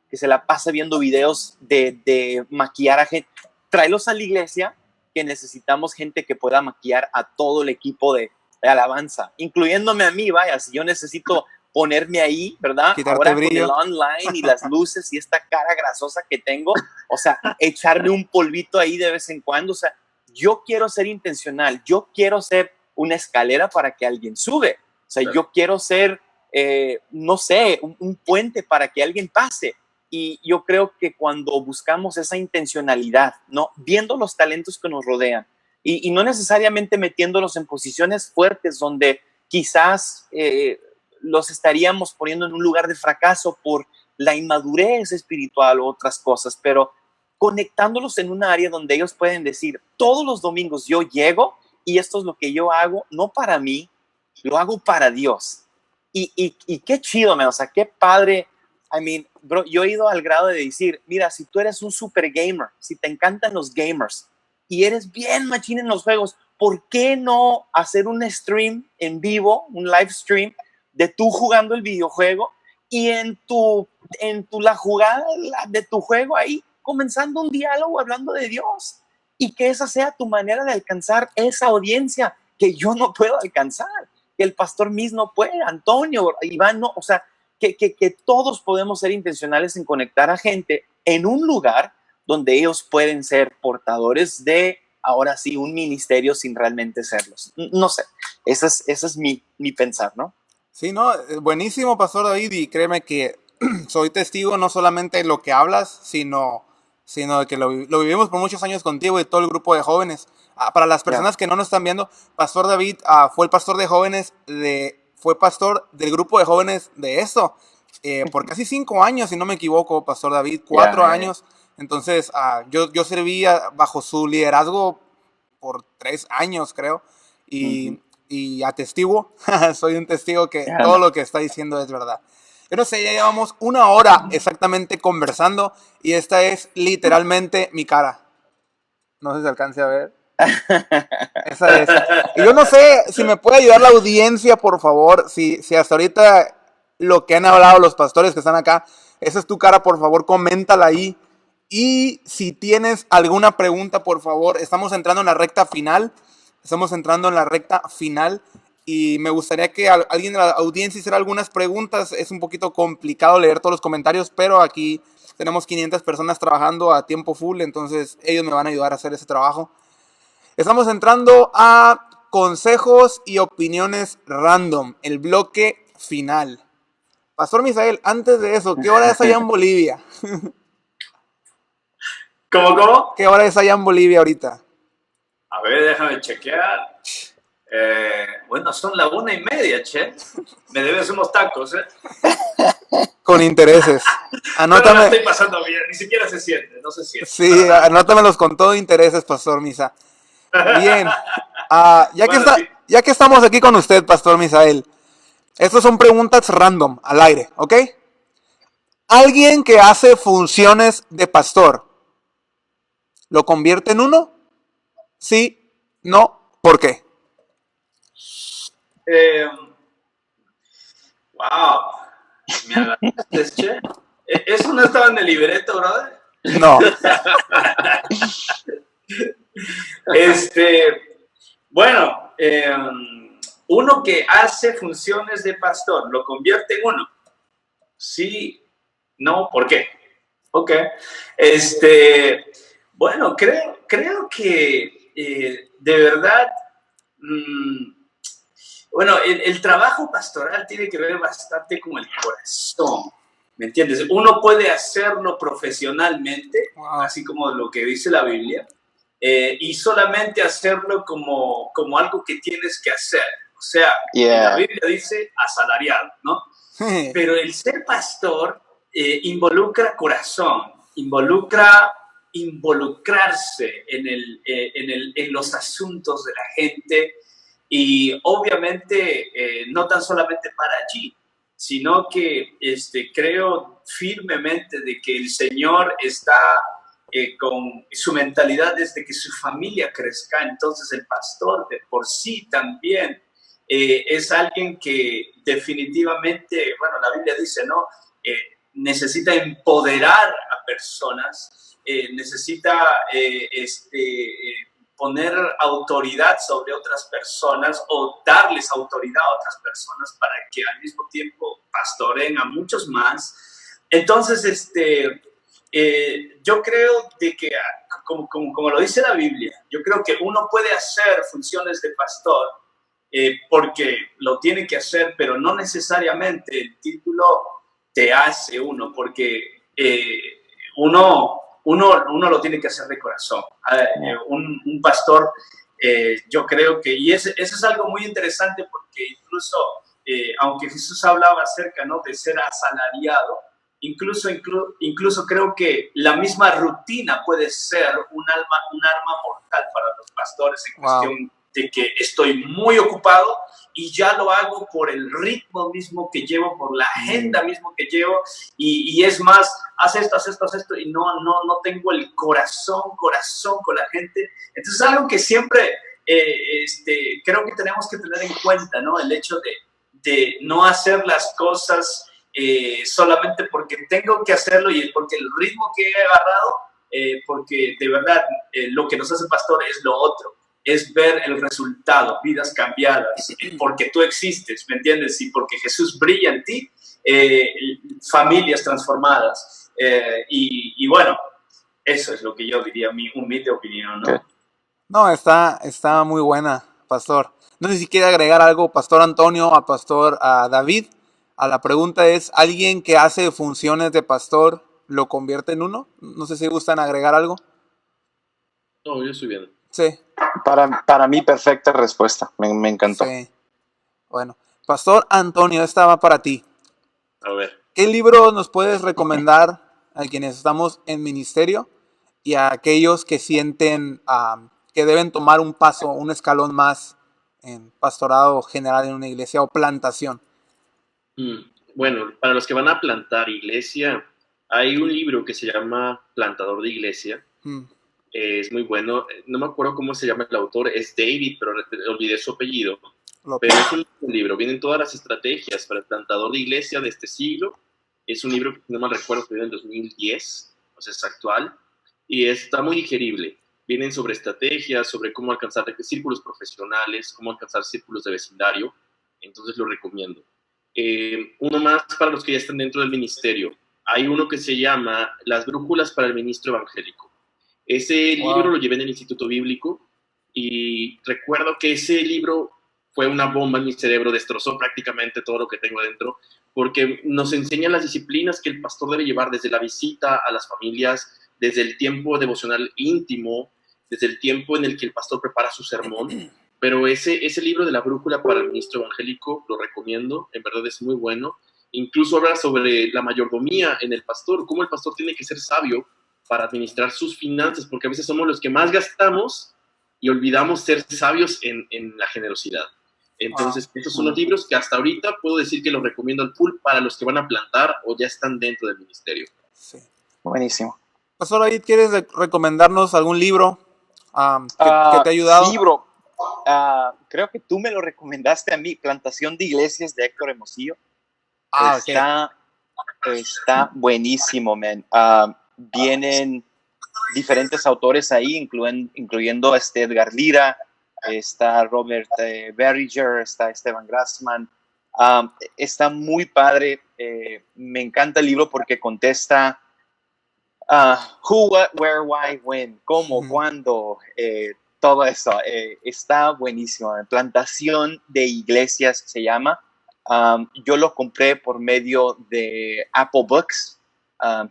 que se la pasa viendo videos de maquillar a gente, tráelos a la iglesia, que necesitamos gente que pueda maquillar a todo el equipo de alabanza, incluyéndome a mí. Vaya, si yo necesito ponerme ahí, ¿verdad? Quitarte ahora brillo con el online y las luces y esta cara grasosa que tengo, o sea, echarme un polvito ahí de vez en cuando. O sea, yo quiero ser intencional, yo quiero ser una escalera para que alguien sube. O sea, yo quiero ser, no sé, un puente para que alguien pase. Y yo creo que cuando buscamos esa intencionalidad, ¿no? Viendo los talentos que nos rodean y no necesariamente metiéndolos en posiciones fuertes donde quizás los estaríamos poniendo en un lugar de fracaso por la inmadurez espiritual u otras cosas, pero conectándolos en un área donde ellos pueden decir, todos los domingos yo llego y esto es lo que yo hago, no para mí, lo hago para Dios. Y qué chido, man, o sea, qué padre. I mean, bro, yo he ido al grado de decir, mira, si tú eres un super gamer, si te encantan los gamers y eres bien machín en los juegos, ¿por qué no hacer un stream en vivo, un live stream de tú jugando el videojuego y en la jugada de tu juego ahí comenzando un diálogo hablando de Dios y que esa sea tu manera de alcanzar esa audiencia que yo no puedo alcanzar, que el pastor mismo no puede, Antonio, Iván, no, o sea, que todos podemos ser intencionales en conectar a gente en un lugar donde ellos pueden ser portadores de, ahora sí, un ministerio sin realmente serlos. No sé, ese es mi pensar, ¿no?
Sí, no, buenísimo, Pastor David, y créeme que soy testigo no solamente de lo que hablas, sino de que lo vivimos por muchos años contigo y todo el grupo de jóvenes. Para las personas que no nos están viendo, Pastor David fue el pastor de jóvenes, fue pastor del grupo de jóvenes de esto, por casi 5 años, si no me equivoco, Pastor David, 4 años. Entonces, yo servía bajo su liderazgo por 3 años, creo, y atestiguo, soy un testigo que todo lo que está diciendo es verdad. Yo no sé, ya llevamos 1 hora exactamente conversando y esta es literalmente mi cara. No sé si se alcance a ver. Esa es. Y yo no sé si me puede ayudar la audiencia, por favor, si hasta ahorita lo que han hablado los pastores que están acá, esa es tu cara, por favor, coméntala ahí. Y si tienes alguna pregunta, por favor, estamos entrando en la recta final. Y me gustaría que alguien de la audiencia hiciera algunas preguntas. Es un poquito complicado leer todos los comentarios, pero aquí tenemos 500 personas trabajando a tiempo full, entonces ellos me van a ayudar a hacer ese trabajo. Estamos entrando a consejos y opiniones random, el bloque final. Pastor Misael, antes de eso, ¿qué hora es allá en Bolivia?
¿Cómo?
¿Qué hora es allá en Bolivia ahorita?
A ver, déjame chequear. Bueno, son las 1:30, che. Me debes unos tacos, ¿eh?
Con intereses. Anótame.
Pero la estoy pasando bien, ni siquiera se siente, no se siente.
Sí, anótamelos con todo intereses, Pastor Misa. Bien. Ya que estamos aquí con usted, Pastor Misael, estas son preguntas random, al aire, ¿ok? Alguien que hace funciones de pastor, ¿lo convierte en uno? Sí, no, ¿por qué?
Wow, me agarraste, che. ¿Eso no estaba en el libreto, brother?
No.
Bueno, uno que hace funciones de pastor, ¿lo convierte en uno? Sí, no, ¿por qué? Ok. Bueno, creo que de verdad, bueno, el trabajo pastoral tiene que ver bastante con el corazón, ¿me entiendes? Uno puede hacerlo profesionalmente, así como lo que dice la Biblia, y solamente hacerlo como algo que tienes que hacer. O sea, la Biblia dice asalariado, ¿no? Pero el ser pastor involucra corazón, involucra involucrarse en los asuntos de la gente y obviamente no tan solamente para allí, sino que creo firmemente de que el Señor está con su mentalidad desde que su familia crezca. Entonces el pastor de por sí también es alguien que definitivamente, bueno, la Biblia dice, ¿no? Necesita empoderar a personas, necesita poner autoridad sobre otras personas o darles autoridad a otras personas para que al mismo tiempo pastoreen a muchos más. Entonces, yo creo de que, como lo dice la Biblia, yo creo que uno puede hacer funciones de pastor porque lo tiene que hacer, pero no necesariamente el título te hace uno, porque uno lo tiene que hacer de corazón. Un pastor, yo creo que, y eso es algo muy interesante porque incluso, aunque Jesús hablaba acerca, ¿no?, de ser asalariado, incluso creo que la misma rutina puede ser un arma mortal para los pastores en cuestión de que estoy muy ocupado y ya lo hago por el ritmo mismo que llevo, por la agenda mismo que llevo, y es más, haz esto, y no tengo el corazón con la gente. Entonces es algo que siempre creo que tenemos que tener en cuenta, ¿no? El hecho de no hacer las cosas solamente porque tengo que hacerlo y porque el ritmo que he agarrado, porque de verdad lo que nos hace pastor es lo otro, es ver el resultado, vidas cambiadas, porque tú existes, ¿me entiendes? Y porque Jesús brilla en ti, familias transformadas. Y bueno, eso es lo que yo diría, mi humilde opinión, ¿no?
No, está muy buena, pastor. No sé si quiere agregar algo, pastor Antonio, a David. A la pregunta es, ¿alguien que hace funciones de pastor lo convierte en uno? No sé si gustan agregar algo.
No, yo estoy bien.
Sí.
Para mí, perfecta respuesta. Me encantó.
Sí. Bueno, pastor Antonio, esta va para ti.
A ver.
¿Qué libro nos puedes recomendar a quienes estamos en ministerio y a aquellos que sienten que deben tomar un paso, un escalón más en pastorado general en una iglesia o plantación?
Bueno, para los que van a plantar iglesia, hay un libro que se llama Plantador de Iglesia. Es muy bueno. No me acuerdo cómo se llama el autor. Es David, pero olvidé su apellido. Pero es un libro. Vienen todas las estrategias para el plantador de iglesia de este siglo. Es un libro que no me recuerdo, que viene en 2010. O sea, es actual. Y está muy digerible. Vienen sobre estrategias, sobre cómo alcanzar círculos profesionales, cómo alcanzar círculos de vecindario. Entonces lo recomiendo. Uno más para los que ya están dentro del ministerio. Hay uno que se llama Las brújulas para el ministro evangélico. Ese libro lo llevé en el Instituto Bíblico y recuerdo que ese libro fue una bomba en mi cerebro, destrozó prácticamente todo lo que tengo adentro, porque nos enseña las disciplinas que el pastor debe llevar desde la visita a las familias, desde el tiempo devocional íntimo, desde el tiempo en el que el pastor prepara su sermón. Pero ese libro de La brújula para el ministro evangélico lo recomiendo, en verdad es muy bueno. Incluso habla sobre la mayordomía en el pastor, cómo el pastor tiene que ser sabio para administrar sus finanzas, porque a veces somos los que más gastamos y olvidamos ser sabios en la generosidad. Entonces, estos son los libros que hasta ahorita puedo decir que los recomiendo al full para los que van a plantar o ya están dentro del ministerio.
Sí.
Buenísimo.
Pastor David, ¿quieres recomendarnos algún libro que te ha ayudado?
Libro. Creo que tú me lo recomendaste a mí, Plantación de Iglesias, de Héctor Hermosillo. Está buenísimo, man. Vienen diferentes autores ahí, incluyendo Edgar Lira, está Robert Berringer, está Esteban Grassman. Está muy padre. Me encanta el libro porque contesta who, what, where, why, when, cómo, cuándo, todo eso. Está buenísimo. Plantación de Iglesias se llama. Yo lo compré por medio de Apple Books.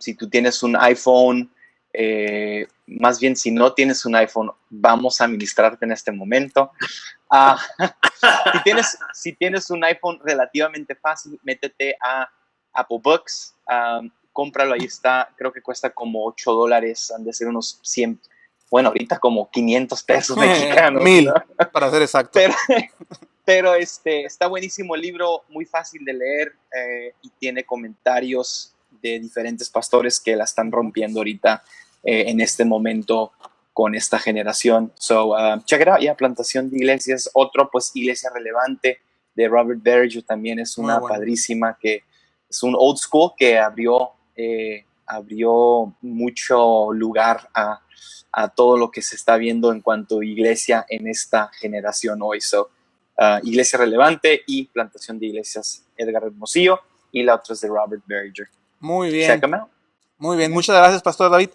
Si tú tienes un iPhone, más bien si no tienes un iPhone, vamos a ministrarte en este momento. Si tienes un iPhone relativamente fácil, métete a Apple Books, cómpralo, ahí está, creo que cuesta como $8, han de ser unos 100, bueno, ahorita como 500 pesos mexicanos.
1000,
¿no?
Para ser exacto.
Pero está buenísimo el libro, muy fácil de leer, y tiene comentarios de diferentes pastores que la están rompiendo ahorita en este momento con esta generación. So, check it out. Plantación de Iglesias. Otro, pues, Iglesia Relevante, de Robert Berger, también es una padrísima, que es un old school que abrió mucho lugar a todo lo que se está viendo en cuanto a iglesia en esta generación hoy. So, Iglesia Relevante y Plantación de Iglesias, Edgar Hermosillo, y la otra es de Robert Berger.
Muy bien.
Check them out.
Muy bien, muchas gracias, Pastor David.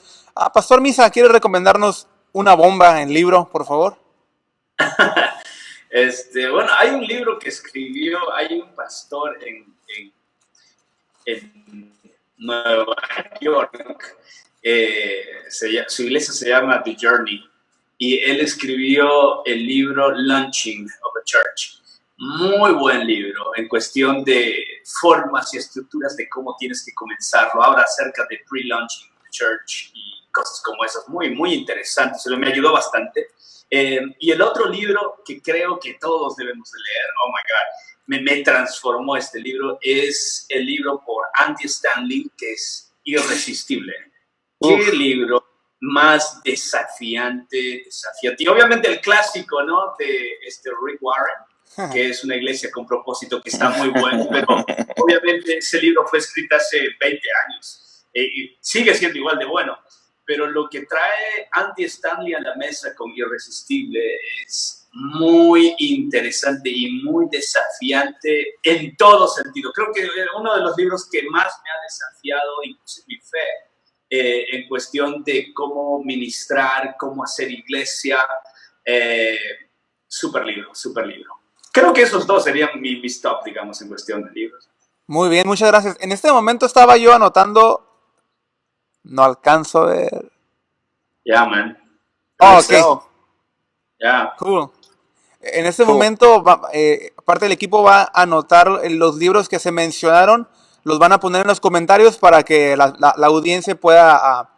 Pastor Misa, ¿quiere recomendarnos una bomba en libro, por favor?
Bueno, hay un libro que escribió, hay un pastor en Nueva York, su iglesia se llama The Journey, y él escribió el libro Launching of a Church. Muy buen libro en cuestión de formas y estructuras de cómo tienes que comenzarlo. Habla acerca de pre-launching of a church y cosas como esas, muy, muy interesantes. Eso me ayudó bastante. Y el otro libro que creo que todos debemos de leer, oh my God, me transformó este libro, es el libro por Andy Stanley, que es Irresistible. ¿Qué libro más desafiante? Y obviamente el clásico, ¿no? De Rick Warren, que es una iglesia con propósito, que está muy bueno, pero obviamente ese libro fue escrito hace 20 años y sigue siendo igual de bueno. pero lo que trae Andy Stanley a la mesa con Irresistible es muy interesante y muy desafiante en todo sentido. Creo que uno de los libros que más me ha desafiado, incluso mi fe, en cuestión de cómo ministrar, cómo hacer iglesia. Súper libro, súper libro. Creo que esos dos serían mis top, digamos, en cuestión de libros.
Muy bien, muchas gracias. En este momento estaba yo anotando, no alcanzo a ver.
Yeah, man.
Oh,
So,
ok,
Yeah.
cool. En este
Cool.
momento, parte del equipo va a anotar los libros que se mencionaron, los van a poner en los comentarios para que la audiencia pueda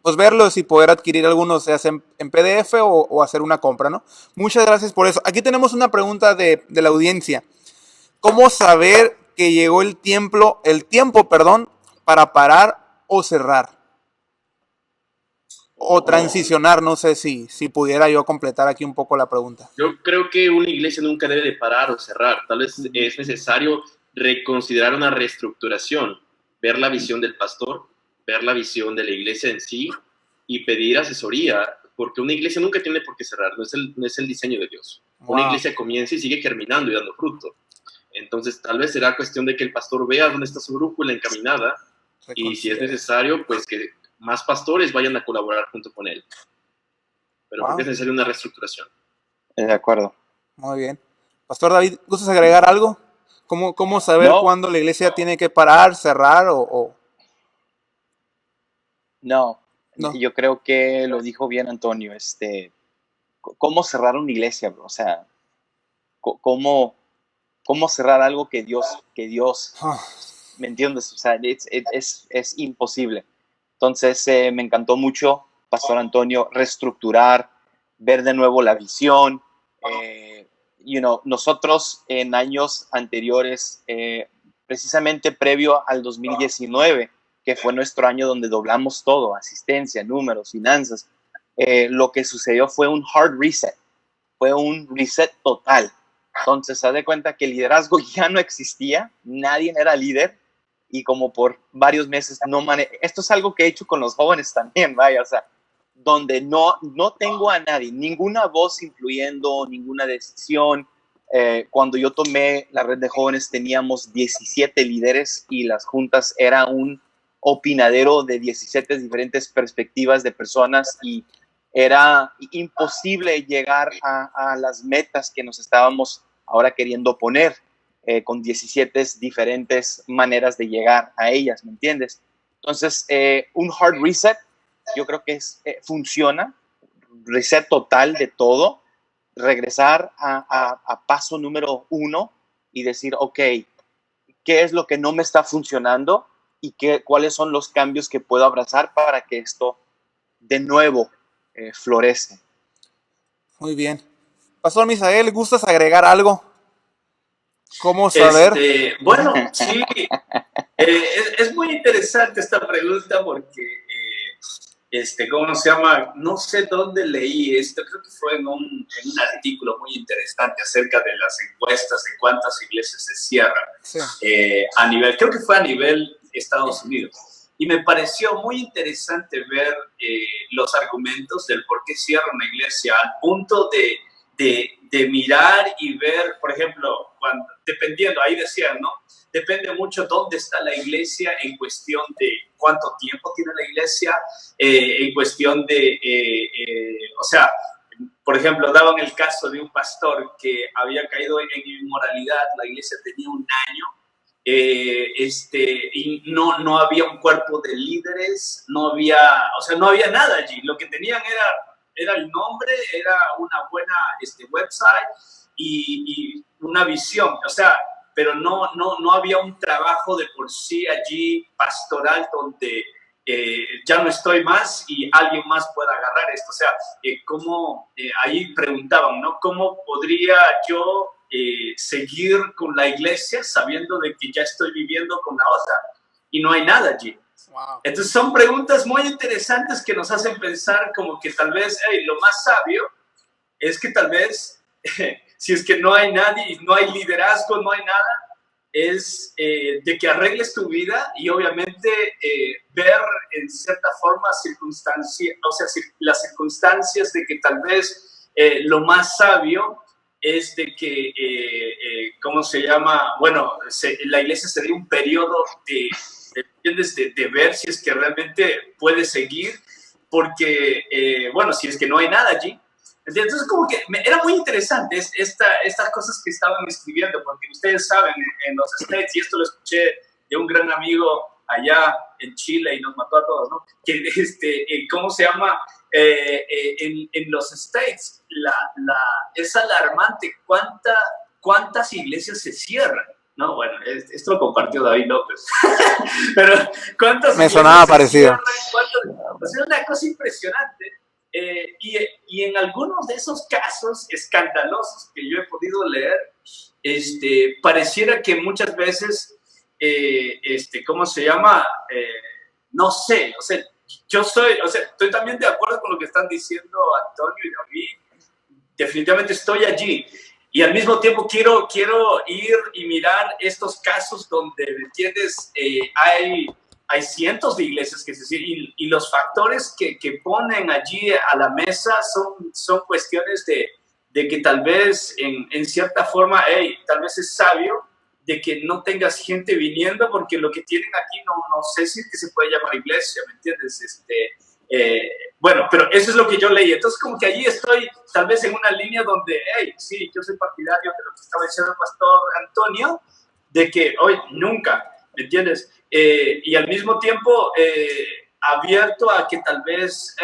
pues verlos y poder adquirir algunos, sea en PDF o hacer una compra, ¿no? Muchas gracias por eso. Aquí tenemos una pregunta de la audiencia. ¿Cómo saber que llegó el tiempo, para parar o cerrar? O transicionar, no sé si pudiera yo completar aquí un poco la pregunta.
Yo creo que una iglesia nunca debe de parar o cerrar. Tal vez es necesario reconsiderar una reestructuración, ver la visión del pastor, ver la visión de la iglesia en sí y pedir asesoría, porque una iglesia nunca tiene por qué cerrar, no es el diseño de Dios. Una
Wow.
iglesia comienza y sigue germinando y dando fruto. Entonces, tal vez será cuestión de que el pastor vea dónde está su brújula encaminada y si es necesario, pues que más pastores vayan a colaborar junto con él. Pero
Wow.
porque es necesaria una reestructuración.
de acuerdo.
Muy bien. Pastor David, ¿gustas agregar algo? ¿Cómo saber
No.
cuándo la iglesia tiene que parar, cerrar o...?
No,
No.
yo creo que lo dijo bien Antonio, ¿cómo cerrar una iglesia, bro? O sea, ¿cómo cerrar algo que Dios,
Ah,
¿me entiendes? O sea, es imposible. Entonces, me encantó mucho, Pastor Antonio, reestructurar, ver de nuevo la visión. Nosotros en años anteriores, precisamente previo al 2019, que fue nuestro año donde doblamos todo, asistencia, números, finanzas, lo que sucedió fue un hard reset, fue un reset total. Entonces, se da cuenta que el liderazgo ya no existía, nadie era líder y como por varios meses esto es algo que he hecho con los jóvenes también, vaya, o sea, donde no tengo a nadie, ninguna voz influyendo, ninguna decisión. Cuando yo tomé la red de jóvenes teníamos 17 líderes y las juntas era un opinadero de 17 diferentes perspectivas de personas y era imposible llegar a las metas que nos estábamos ahora queriendo poner con 17 diferentes maneras de llegar a ellas, ¿me entiendes? Entonces, un hard reset yo creo que funciona, reset total de todo, regresar a paso número 1 y decir, ok, ¿qué es lo que no me está funcionando? Y cuáles son los cambios que puedo abrazar para que esto de nuevo florece.
muy bien. Pastor Misael, ¿gustas agregar algo? ¿Cómo saber?
Bueno, sí, es muy interesante esta pregunta porque, ¿cómo se llama? No sé dónde leí esto, creo que fue en un artículo muy interesante acerca de las encuestas de cuántas iglesias se cierran
Sí.
creo que fue a nivel Estados Unidos. Y me pareció muy interesante ver los argumentos del por qué cierra una iglesia al punto de mirar y ver, por ejemplo, dependiendo, ahí decían, ¿no? Depende mucho dónde está la iglesia en cuestión de cuánto tiempo tiene la iglesia, en cuestión de, o sea, por ejemplo, daban el caso de un pastor que había caído en inmoralidad, la iglesia tenía un año, y no había un cuerpo de líderes, no había nada allí, lo que tenían era el nombre, era una buena website y una visión, o sea, pero no había un trabajo de por sí allí pastoral donde ya no estoy más y alguien más pueda agarrar esto. O sea, ahí preguntaban, ¿no? ¿Cómo podría yo seguir con la iglesia sabiendo de que ya estoy viviendo con la otra? Y no hay nada allí.
Wow.
Entonces son preguntas muy interesantes que nos hacen pensar como que tal vez lo más sabio es que tal vez si es que no hay nadie, no hay liderazgo, no hay nada, es de que arregles tu vida y obviamente ver en cierta forma las circunstancias de que tal vez lo más sabio es de que, ¿cómo se llama? Bueno, la iglesia se dé un periodo de ver si es que realmente puede seguir, porque, bueno, si es que no hay nada allí. Entonces, como que era muy interesante estas cosas que estaban escribiendo, porque ustedes saben, en los States, y esto lo escuché de un gran amigo allá en Chile y nos mató a todos, ¿no? Que, ¿cómo se llama? En los States, es alarmante cuántas iglesias se cierran. No, bueno, esto lo compartió David López. Pero ¿cuántas
Me sonaba
iglesias se
parecido.
cierran? Es una cosa impresionante. Y en algunos de esos casos escandalosos que yo he podido leer, pareciera que muchas veces, ¿cómo se llama? No sé, o sea, estoy también de acuerdo con lo que están diciendo Antonio y David. Definitivamente estoy allí. Y al mismo tiempo quiero ir y mirar estos casos donde, ¿me entiendes? Hay cientos de iglesias que se cierran y los factores que ponen allí a la mesa son cuestiones de que tal vez en cierta forma, tal vez es sabio de que no tengas gente viniendo porque lo que tienen aquí no sé si es que se puede llamar iglesia, ¿me entiendes? Bueno, pero eso es lo que yo leí. Entonces, como que allí estoy tal vez en una línea donde, sí, yo soy partidario de lo que estaba diciendo el pastor Antonio, de que hoy nunca, ¿me entiendes? Y al mismo tiempo abierto a que tal vez,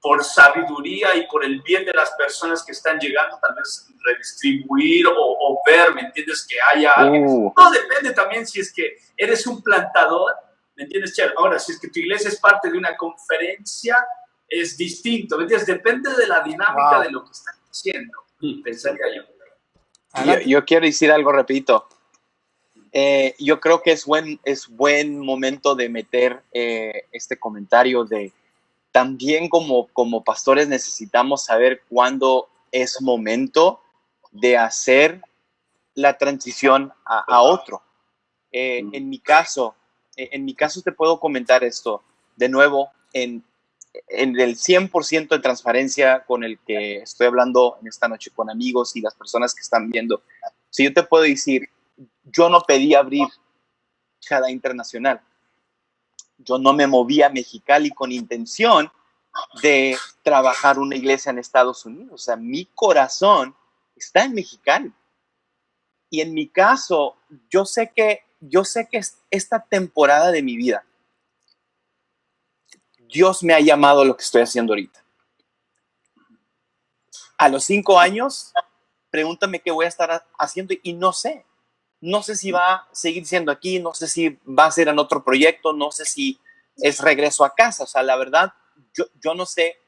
por sabiduría y por el bien de las personas que están llegando, tal vez redistribuir o ver, ¿me entiendes? Que haya alguien. No depende también si es que eres un plantador, ¿me entiendes, Cher? Ahora, si es que tu iglesia es parte de una conferencia, es distinto, ¿me entiendes? Depende de la dinámica de lo que están haciendo. Pensaría yo.
Yo quiero decir algo, repito. Yo creo que es buen momento de meter este comentario de también como pastores necesitamos saber cuándo es momento de hacer la transición a otro. En mi caso te puedo comentar esto de nuevo en el 100% de transparencia con el que estoy hablando en esta noche con amigos y las personas que están viendo. Si yo te puedo decir, yo no pedí abrir Shada Internacional. Yo no me moví a Mexicali con intención de trabajar una iglesia en Estados Unidos. O sea, mi corazón está en Mexicali. Y en mi caso, yo sé que esta temporada de mi vida, Dios me ha llamado a lo que estoy haciendo ahorita. A los 5 años, pregúntame qué voy a estar haciendo y no sé. No sé si va a seguir siendo aquí, no sé si va a ser en otro proyecto, no sé si es regreso a casa. O sea, la verdad, yo no sé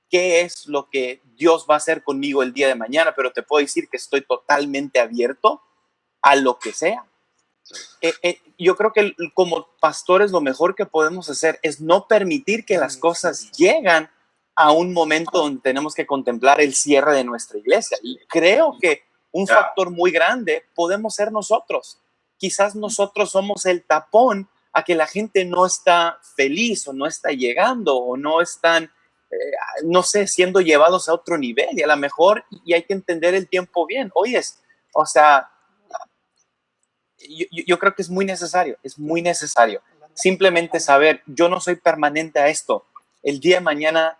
qué es lo que Dios va a hacer conmigo el día de mañana, pero te puedo decir que estoy totalmente abierto a lo que sea. Yo creo que como pastores lo mejor que podemos hacer es no permitir que las cosas lleguen a un momento donde tenemos que contemplar el cierre de nuestra iglesia. Y creo que un factor muy grande podemos ser nosotros. Quizás nosotros somos el tapón a que la gente no está feliz o no está llegando o no están, no sé, siendo llevados a otro nivel y a lo mejor, y hay que entender el tiempo bien. Oyes, o sea, yo creo que es muy necesario simplemente saber, yo no soy permanente a esto. El día de mañana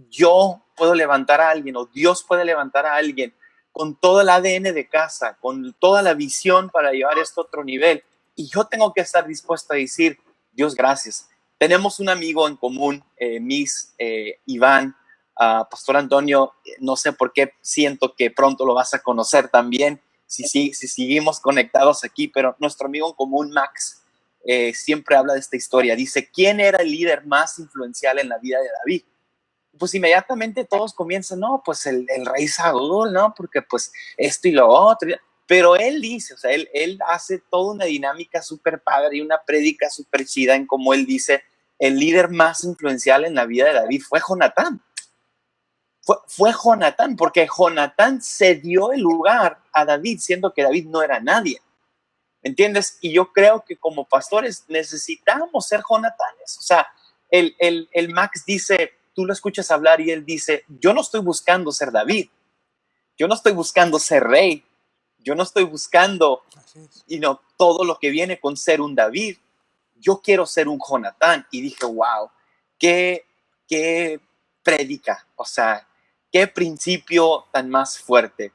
yo puedo levantar a alguien o Dios puede levantar a alguien con todo el ADN de casa, con toda la visión para llevar esto a otro nivel. Y yo tengo que estar dispuesto a decir, Dios, gracias. Tenemos un amigo en común, Iván, Pastor Antonio, no sé por qué siento que pronto lo vas a conocer también, si seguimos conectados aquí, pero nuestro amigo en común, Max, siempre habla de esta historia. Dice, ¿quién era el líder más influencial en la vida de David? Pues inmediatamente todos comienzan, no, pues el rey Saúl, ¿no? Porque pues esto y lo otro. Pero él dice, o sea, él hace toda una dinámica súper padre y una prédica súper chida en cómo él dice, el líder más influencial en la vida de David fue Jonatán. Fue Jonatán, porque Jonatán cedió el lugar a David, siendo que David no era nadie. ¿me entiendes? Y yo creo que como pastores necesitamos ser Jonatanes. O sea, el Max dice, tú lo escuchas hablar y él dice, yo no estoy buscando ser David, yo no estoy buscando ser rey, yo no estoy buscando todo lo que viene con ser un David. Yo quiero ser un Jonatán. Y dije, wow, qué prédica, o sea, qué principio tan más fuerte.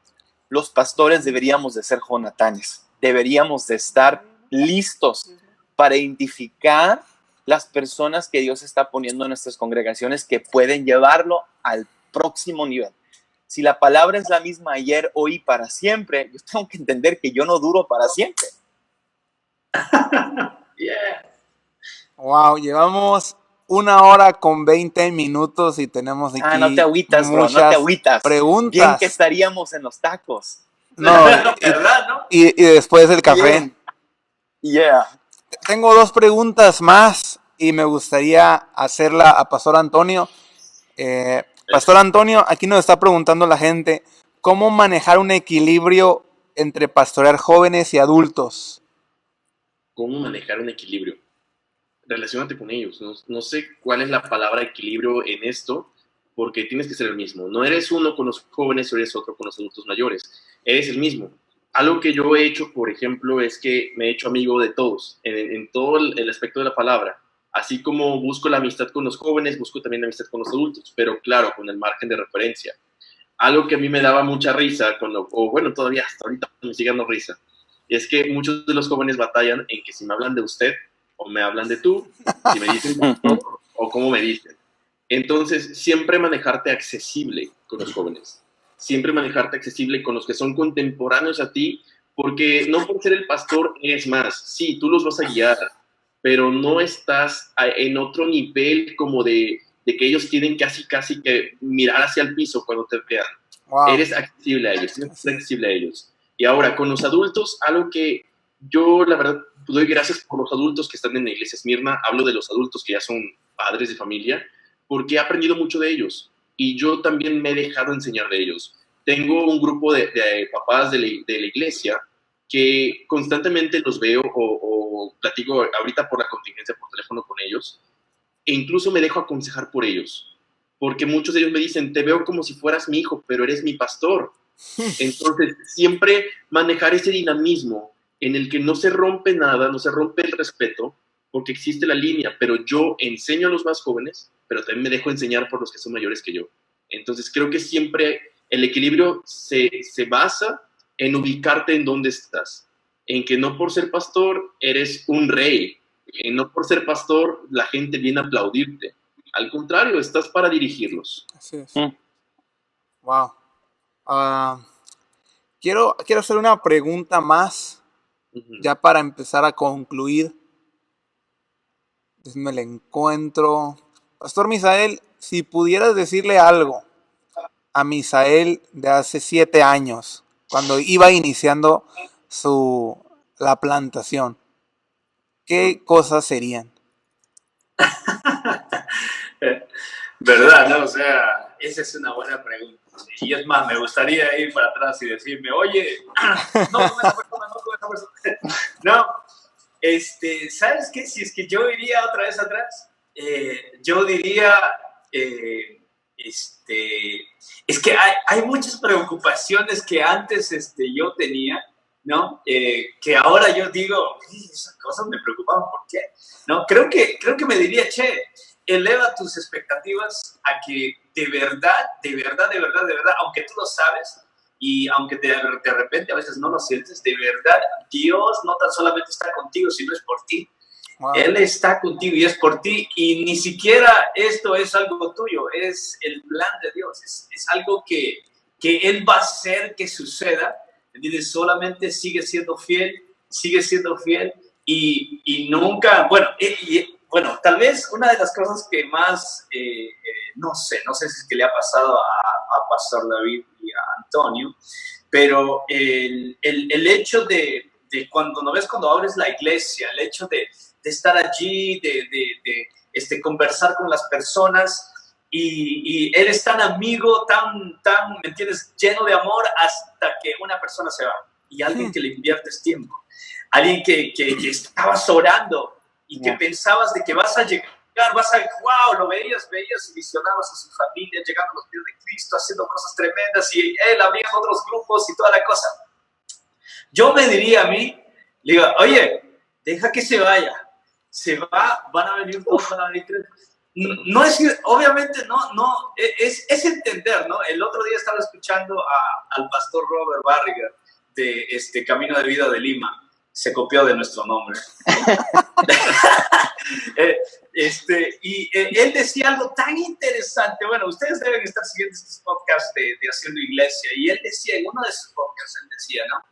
Los pastores deberíamos de ser Jonatanes, deberíamos de estar listos para identificar las personas que Dios está poniendo en nuestras congregaciones que pueden llevarlo al próximo nivel. Si la palabra es la misma ayer, hoy y para siempre, yo tengo que entender que yo no duro para siempre.
Yeah.
Wow, llevamos 1 hora con 20 minutos y tenemos aquí
no te agüitas, bro,
muchas
no te agüitas.
preguntas.
Bien que estaríamos en los tacos.
No,
¿Verdad, no?
y después el café.
Bien. Yeah.
Tengo 2 preguntas más y me gustaría hacerla a Pastor Antonio. Pastor Antonio, aquí nos está preguntando la gente, ¿cómo manejar un equilibrio entre pastorear jóvenes y adultos?
¿Cómo manejar un equilibrio? Relaciónate con ellos. No sé cuál es la palabra equilibrio en esto, porque tienes que ser el mismo. No eres uno con los jóvenes o eres otro con los adultos mayores. Eres el mismo. Algo que yo he hecho, por ejemplo, es que me he hecho amigo de todos, en todo el aspecto de la palabra. Así como busco la amistad con los jóvenes, busco también la amistad con los adultos, pero claro, con el margen de referencia. Algo que a mí me daba mucha risa, todavía hasta ahorita me sigue dando risa, es que muchos de los jóvenes batallan en que si me hablan de usted o me hablan de tú, si me dicen o cómo me dicen. Entonces, siempre manejarte accesible con los jóvenes, siempre manejarte accesible con los que son contemporáneos a ti, porque no por ser el pastor eres más. Sí, tú los vas a guiar, pero no estás en otro nivel como de que ellos tienen casi que mirar hacia el piso cuando te vean. Wow. Eres accesible a ellos, Y ahora, con los adultos, algo que yo, la verdad, doy gracias por los adultos que están en la iglesia Esmirna. Hablo de los adultos que ya son padres de familia, porque he aprendido mucho de ellos. Y yo también me he dejado enseñar de ellos. Tengo un grupo de papás de la iglesia que constantemente los veo o platico ahorita por la contingencia por teléfono con ellos, e incluso me dejo aconsejar por ellos, porque muchos de ellos me dicen, te veo como si fueras mi hijo, pero eres mi pastor. Entonces, siempre manejar ese dinamismo en el que no se rompe nada, no se rompe el respeto, porque existe la línea, pero yo enseño a los más jóvenes, pero también me dejo enseñar por los que son mayores que yo. Entonces, creo que siempre el equilibrio se basa en ubicarte en dónde estás, en que no por ser pastor eres un rey, no por ser pastor la gente viene a aplaudirte, al contrario, estás para dirigirlos.
Así es. Wow. Quiero hacer una pregunta más, ya para empezar a concluir. Me la encuentro. Pastor Misael, si pudieras decirle algo a Misael de hace 7 años, cuando iba iniciando la plantación, ¿qué cosas serían?
¿Verdad? ¿No? O sea, esa es una buena pregunta. Y es más, me gustaría ir para atrás y decirme, oye, no con esa persona, no con esa persona. No, ¿sabes qué? Si es que yo iría otra vez atrás, yo diría, es que hay muchas preocupaciones que antes yo tenía, ¿no? Que ahora yo digo, esas cosas me preocupaban, ¿por qué? ¿No? Creo que me diría, eleva tus expectativas a que de verdad, aunque tú lo sabes y aunque de repente a veces no lo sientes, de verdad, Dios no tan solamente está contigo, sino es por ti. Wow. Él está contigo y es por ti, y ni siquiera esto es algo tuyo, es el plan de Dios, es algo que Él va a hacer que suceda. ¿Entiendes? Solamente sigue siendo fiel y nunca, bueno, tal vez una de las cosas que más, no sé si es que le ha pasado a Pastor David y a Antonio, pero el hecho de cuando abres la iglesia, el hecho de estar allí, de conversar con las personas, y eres tan amigo, tan, ¿me entiendes?, lleno de amor hasta que una persona se va. y alguien que le inviertes tiempo. Alguien que estabas orando y que pensabas de que vas a llegar, wow, lo veías y visionabas a su familia llegando a los pies de Cristo, haciendo cosas tremendas y él abriendo otros grupos y toda la cosa. Yo me diría a mí, le digo, oye, deja que se vaya, se va, van a venir dos, van a venir tres. No es que, obviamente, es entender, ¿no? El otro día estaba escuchando al pastor Robert Barriger de Camino de Vida de Lima. Se copió de nuestro nombre. Y él decía algo tan interesante. Bueno, ustedes deben estar siguiendo estos podcasts de Haciendo Iglesia. Y él decía, en uno de sus podcasts, él decía, ¿no?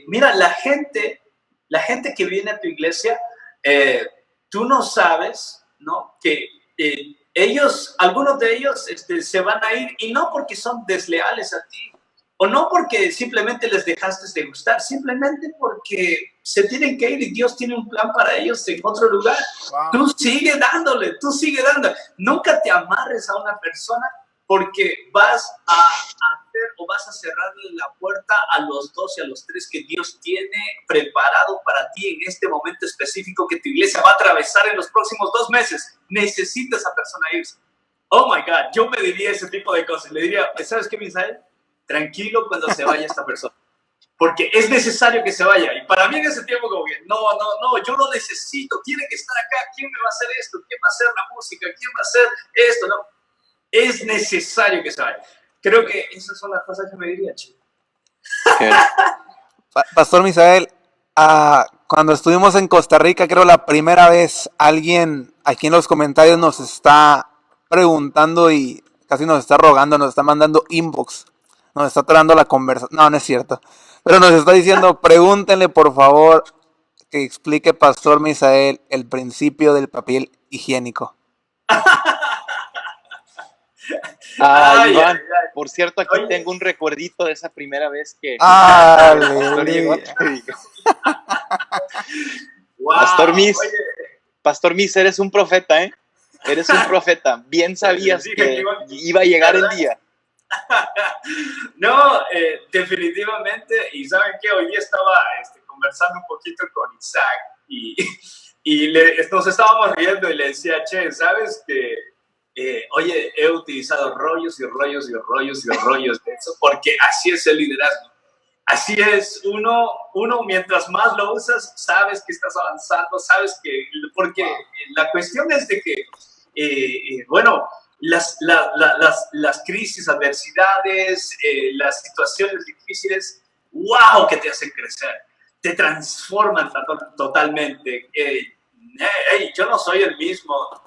Mira, la gente que viene a tu iglesia, tú no sabes, ¿no? Que algunos de ellos se van a ir, y no porque son desleales a ti, o no porque simplemente les dejaste de gustar, simplemente porque se tienen que ir y Dios tiene un plan para ellos en otro lugar. Wow. Tú sigue dándole. Nunca te amarres a una persona porque vas a hacer o vas a cerrarle la puerta a los 2 y a los 3 que Dios tiene preparado para ti en este momento específico que tu iglesia va a atravesar en los próximos 2 meses. Necesita esa persona irse. Oh my God, yo me diría ese tipo de cosas. Le diría, ¿sabes qué, Misael? Tranquilo cuando se vaya esta persona, porque es necesario que se vaya. Y para mí en ese tiempo como que, no, yo lo necesito, tiene que estar acá. ¿Quién me va a hacer esto? ¿Quién va a hacer la música? ¿Quién va a hacer esto? No, es necesario que se vaya. Creo que esas son las cosas que me diría, chico.
Okay. Pastor Misael, cuando estuvimos en Costa Rica, creo la primera vez, alguien aquí en los comentarios nos está preguntando y casi nos está rogando, nos está mandando inbox. Nos está tratando la conversación. No es cierto. Pero nos está diciendo, pregúntenle por favor que explique Pastor Misael el principio del papel higiénico.
Iván, por cierto, aquí tengo un recuerdito de esa primera vez que Pastor Mis, eres un profeta, ¿eh? Eres un profeta. Bien sabías que iba a llegar el día.
No, definitivamente. Y ¿saben qué? Hoy día estaba conversando un poquito con Isaac y nos estábamos riendo y le decía, che, ¿sabes que oye, he utilizado rollos y rollos y rollos y rollos de eso, porque así es el liderazgo. Así es, uno mientras más lo usas, sabes que estás avanzando, sabes que, porque la cuestión es de que, bueno, las crisis, adversidades, las situaciones difíciles, wow, que te hacen crecer, te transforman totalmente. Yo no soy el mismo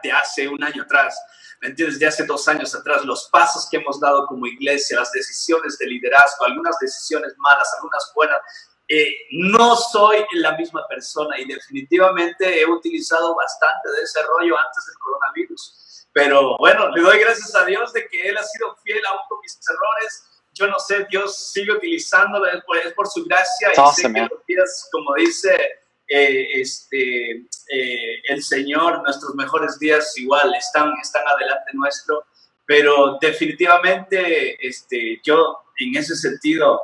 de hace un año atrás, ¿me entiendes? De hace 2 años atrás, los pasos que hemos dado como iglesia, las decisiones de liderazgo, algunas decisiones malas, algunas buenas, no soy la misma persona y definitivamente he utilizado bastante de ese rollo antes del coronavirus. Pero bueno, le doy gracias a Dios de que Él ha sido fiel aún con mis errores. Yo no sé, Dios sigue utilizándolo, es por su gracia. Y sé que los días, como dice el Señor, nuestros mejores días igual están adelante nuestro. Pero definitivamente yo en ese sentido,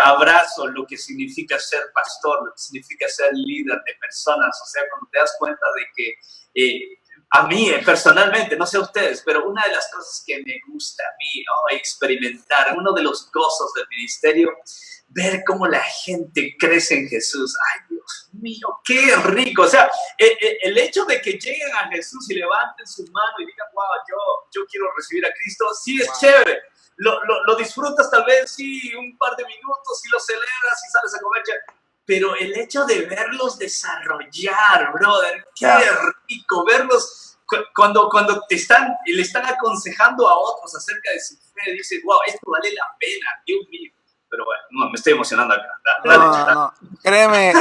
abrazo lo que significa ser pastor, lo que significa ser líder de personas. O sea, cuando te das cuenta de que a mí, personalmente, no sé a ustedes, pero una de las cosas que me gusta a mí experimentar, uno de los gozos del ministerio, ver cómo la gente crece en Jesús. ¡Ay, Dios mío, qué rico! O sea, el hecho de que lleguen a Jesús y levanten su mano y digan, wow, yo quiero recibir a Cristo, sí es chévere. Lo disfrutas tal vez, sí, un par de minutos, sí lo celebras y sales a comer ya. Pero el hecho de verlos desarrollar, brother, qué rico, verlos cuando le están aconsejando a otros acerca de su fe, dice, wow, esto vale la pena, Dios mío. Pero bueno, no, me estoy emocionando acá.
No. Créeme,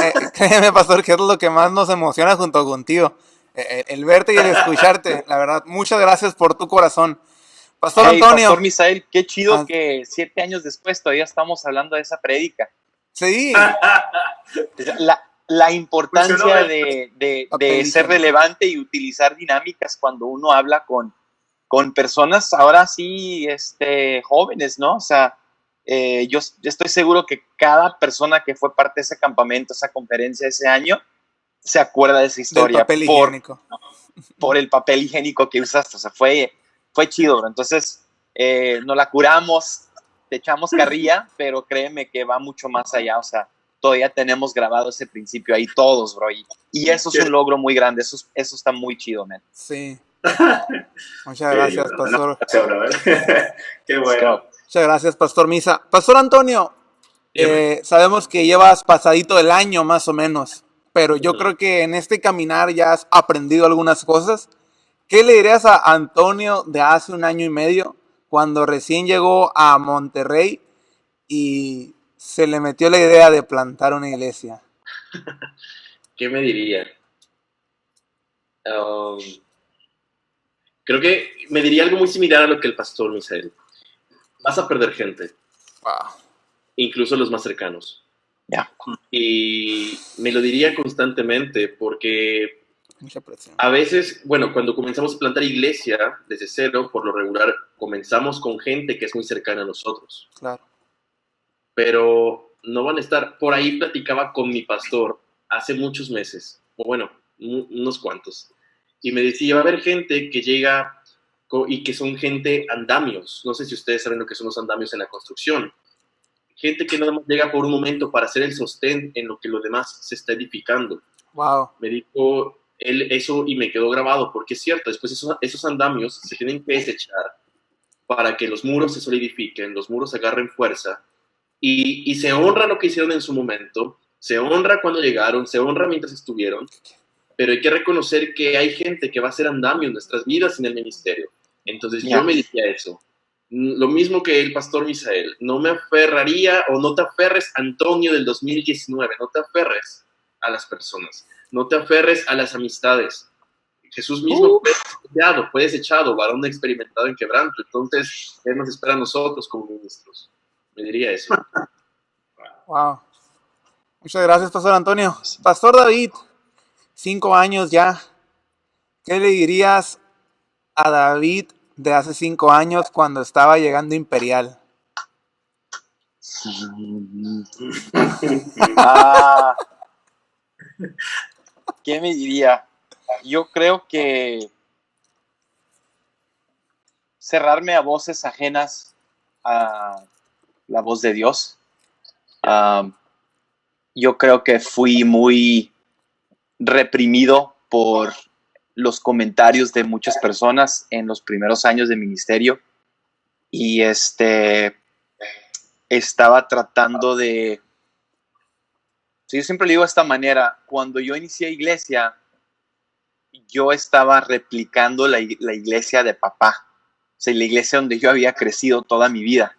pastor, que es lo que más nos emociona junto contigo. El verte y el escucharte, la verdad, muchas gracias por tu corazón. Pastor Antonio.
Pastor Misael, qué chido que 7 años después todavía estamos hablando de esa prédica.
Sí.
La importancia de ser relevante y utilizar dinámicas cuando uno habla con personas ahora sí jóvenes, ¿no? O sea, Yo estoy seguro que cada persona que fue parte de ese campamento, esa conferencia ese año, se acuerda de esa
Del
historia
papel higiénico.
por el papel higiénico que usaste. O sea, fue chido, bro. Entonces, nos la curamos, te echamos carrilla, pero créeme que va mucho más allá. O sea, todavía tenemos grabado ese principio ahí todos, bro. Y eso es un logro muy grande. Eso está muy chido, man.
Sí. Muchas gracias, pastor.
Qué bueno.
Muchas gracias, Pastor Misa. Pastor Antonio, sabemos que llevas pasadito el año más o menos, pero yo creo que en este caminar ya has aprendido algunas cosas. ¿Qué le dirías a Antonio de hace un año y medio, cuando recién llegó a Monterrey y se le metió la idea de plantar una iglesia?
¿Qué me diría? Creo que me diría algo muy similar a lo que el pastor Misael. Vas a perder gente.
Wow.
Incluso los más cercanos.
Ya.
Y me lo diría constantemente porque
Mucha presión.
a veces, bueno, cuando comenzamos a plantar iglesia desde cero, por lo regular, comenzamos con gente que es muy cercana a nosotros.
Claro.
Pero no van a estar. Por ahí platicaba con mi pastor hace muchos meses, o bueno, unos cuantos, y me decía, va a haber gente que llega y que son gente andamios. No sé si ustedes saben lo que son los andamios en la construcción. Gente que nada más llega por un momento para hacer el sostén en lo que lo demás se está edificando.
Wow.
Me dijo él eso y me quedó grabado, porque es cierto, después esos andamios se tienen que desechar para que los muros se solidifiquen, los muros agarren fuerza y se honra lo que hicieron en su momento, se honra cuando llegaron, se honra mientras estuvieron, pero hay que reconocer que hay gente que va a ser andamio en nuestras vidas en el ministerio. Entonces yo me decía eso. Lo mismo que el pastor Misael, no me aferraría, o no te aferres, Antonio del 2019, no te aferres a las personas, no te aferres a las amistades. Jesús mismo fue desechado, varón experimentado en quebranto, entonces Él nos espera a nosotros como ministros. Me diría eso.
Wow. Muchas gracias, Pastor Antonio. Pastor David, 5 años ya. ¿Qué le dirías a David de hace 5 años cuando estaba llegando Imperial?
¿Qué me diría? Yo creo que cerrarme a voces ajenas a la voz de Dios. Yo creo que fui muy reprimido por los comentarios de muchas personas en los primeros años de ministerio y estaba tratando de... Yo siempre le digo de esta manera, cuando yo inicié iglesia, yo estaba replicando la iglesia de papá, o sea, la iglesia donde yo había crecido toda mi vida.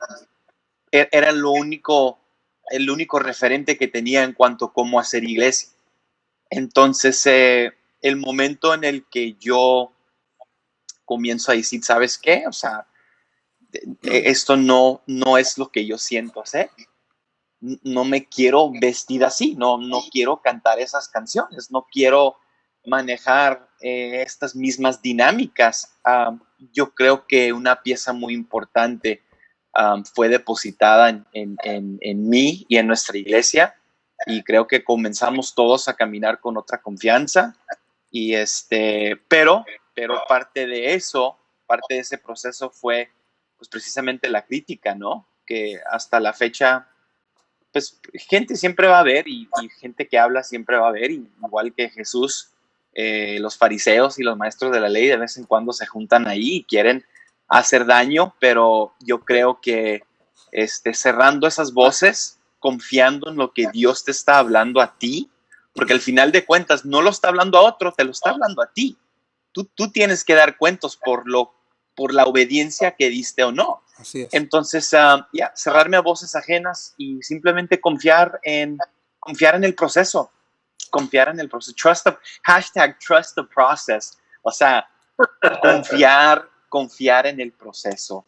Era el único referente que tenía en cuanto a cómo hacer iglesia. Entonces, el momento en el que yo comienzo a decir, ¿sabes qué? O sea, esto no es lo que yo siento hacer. No me quiero vestir así, no quiero cantar esas canciones, no quiero manejar estas mismas dinámicas. Yo creo que una pieza muy importante fue depositada en mí y en nuestra iglesia, y creo que comenzamos todos a caminar con otra confianza, y pero parte de ese proceso fue pues precisamente la crítica, ¿no? Que hasta la fecha pues gente siempre va a haber y gente que habla siempre va a haber, igual que Jesús, los fariseos y los maestros de la ley de vez en cuando se juntan ahí y quieren hacer daño, pero yo creo que cerrando esas voces, confiando en lo que Dios te está hablando a ti, porque al final de cuentas no lo está hablando a otro, te lo está hablando a ti. Tú tienes que dar cuentos por la obediencia que diste o no.
Así es.
Entonces, cerrarme a voces ajenas y simplemente confiar en el proceso. Confiar en el proceso. #trust the process. O sea, confiar en el proceso.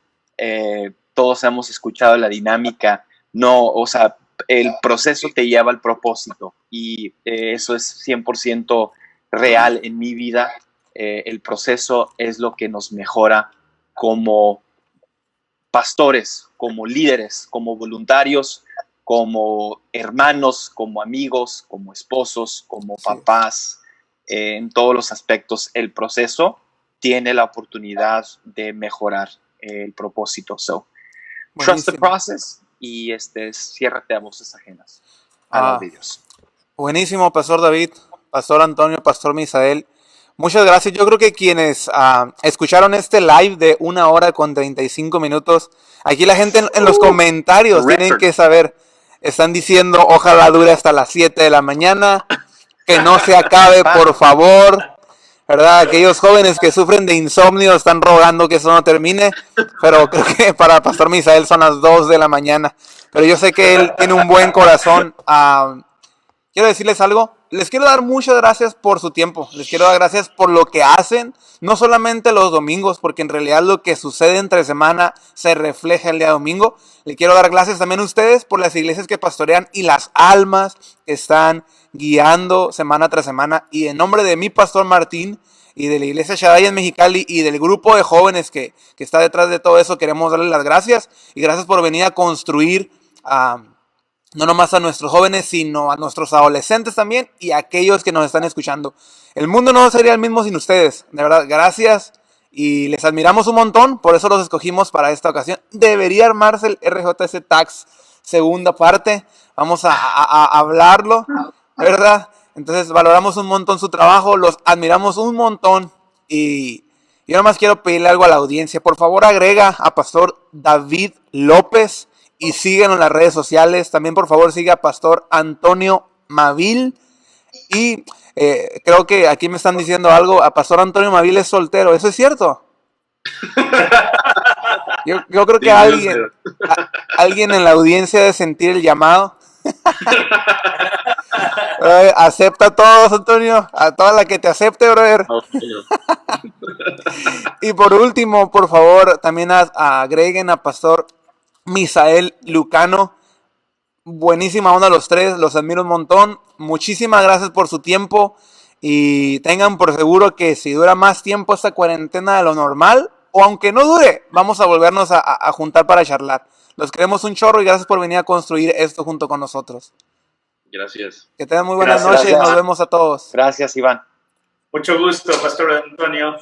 Todos hemos escuchado la dinámica. O sea, el proceso te lleva al propósito. Y eso es 100% real en mi vida. El proceso es lo que nos mejora como pastores, como líderes, como voluntarios, como hermanos, como amigos, como esposos, como papás, en todos los aspectos, el proceso tiene la oportunidad de mejorar el propósito. So, trust the process y ciérrate a voces ajenas a los vídeos.
Buenísimo, Pastor David, Pastor Antonio, Pastor Misael. Muchas gracias. Yo creo que quienes escucharon este live de 1 hora con 35 minutos, aquí la gente en los comentarios tienen que saber, están diciendo, ojalá dure hasta las 7 de la mañana, que no se acabe, por favor, ¿verdad? Aquellos jóvenes que sufren de insomnio están rogando que eso no termine, pero creo que para Pastor Misael son las 2 de la mañana. Pero yo sé que él tiene un buen corazón. Quiero decirles algo. Les quiero dar muchas gracias por su tiempo. Les quiero dar gracias por lo que hacen, no solamente los domingos, porque en realidad lo que sucede entre semana se refleja el día domingo. Les quiero dar gracias también a ustedes por las iglesias que pastorean y las almas que están guiando semana tras semana. Y en nombre de mi pastor Martín y de la iglesia Shaddai en Mexicali y del grupo de jóvenes que está detrás de todo eso, queremos darles las gracias. Y gracias por venir a construir no nomás a nuestros jóvenes, sino a nuestros adolescentes también y a aquellos que nos están escuchando. El mundo no sería el mismo sin ustedes. De verdad, gracias y les admiramos un montón. Por eso los escogimos para esta ocasión. Debería armarse el RJS Tax segunda parte. Vamos a hablarlo, ¿verdad? Entonces valoramos un montón su trabajo, los admiramos un montón. Y yo nomás quiero pedirle algo a la audiencia. Por favor, agrega a Pastor David López y síguenos en las redes sociales. También, por favor, siga a Pastor Antonio Mavil. Y creo que aquí me están diciendo algo. A Pastor Antonio Mavil es soltero. ¿Eso es cierto? Yo creo que alguien en la audiencia debe sentir el llamado. Acepta a todos, Antonio. A toda la que te acepte, brother. Y por último, por favor, también agreguen a Pastor Misael Lucano. Buenísima onda los tres, los admiro un montón. Muchísimas gracias por su tiempo y tengan por seguro que si dura más tiempo esta cuarentena de lo normal, o aunque no dure, vamos a volvernos a juntar para charlar. Los queremos un chorro y gracias por venir a construir esto junto con nosotros.
Gracias.
Que tengan muy buenas noches, nos vemos a todos.
Gracias, Iván.
Mucho gusto, Pastor Antonio.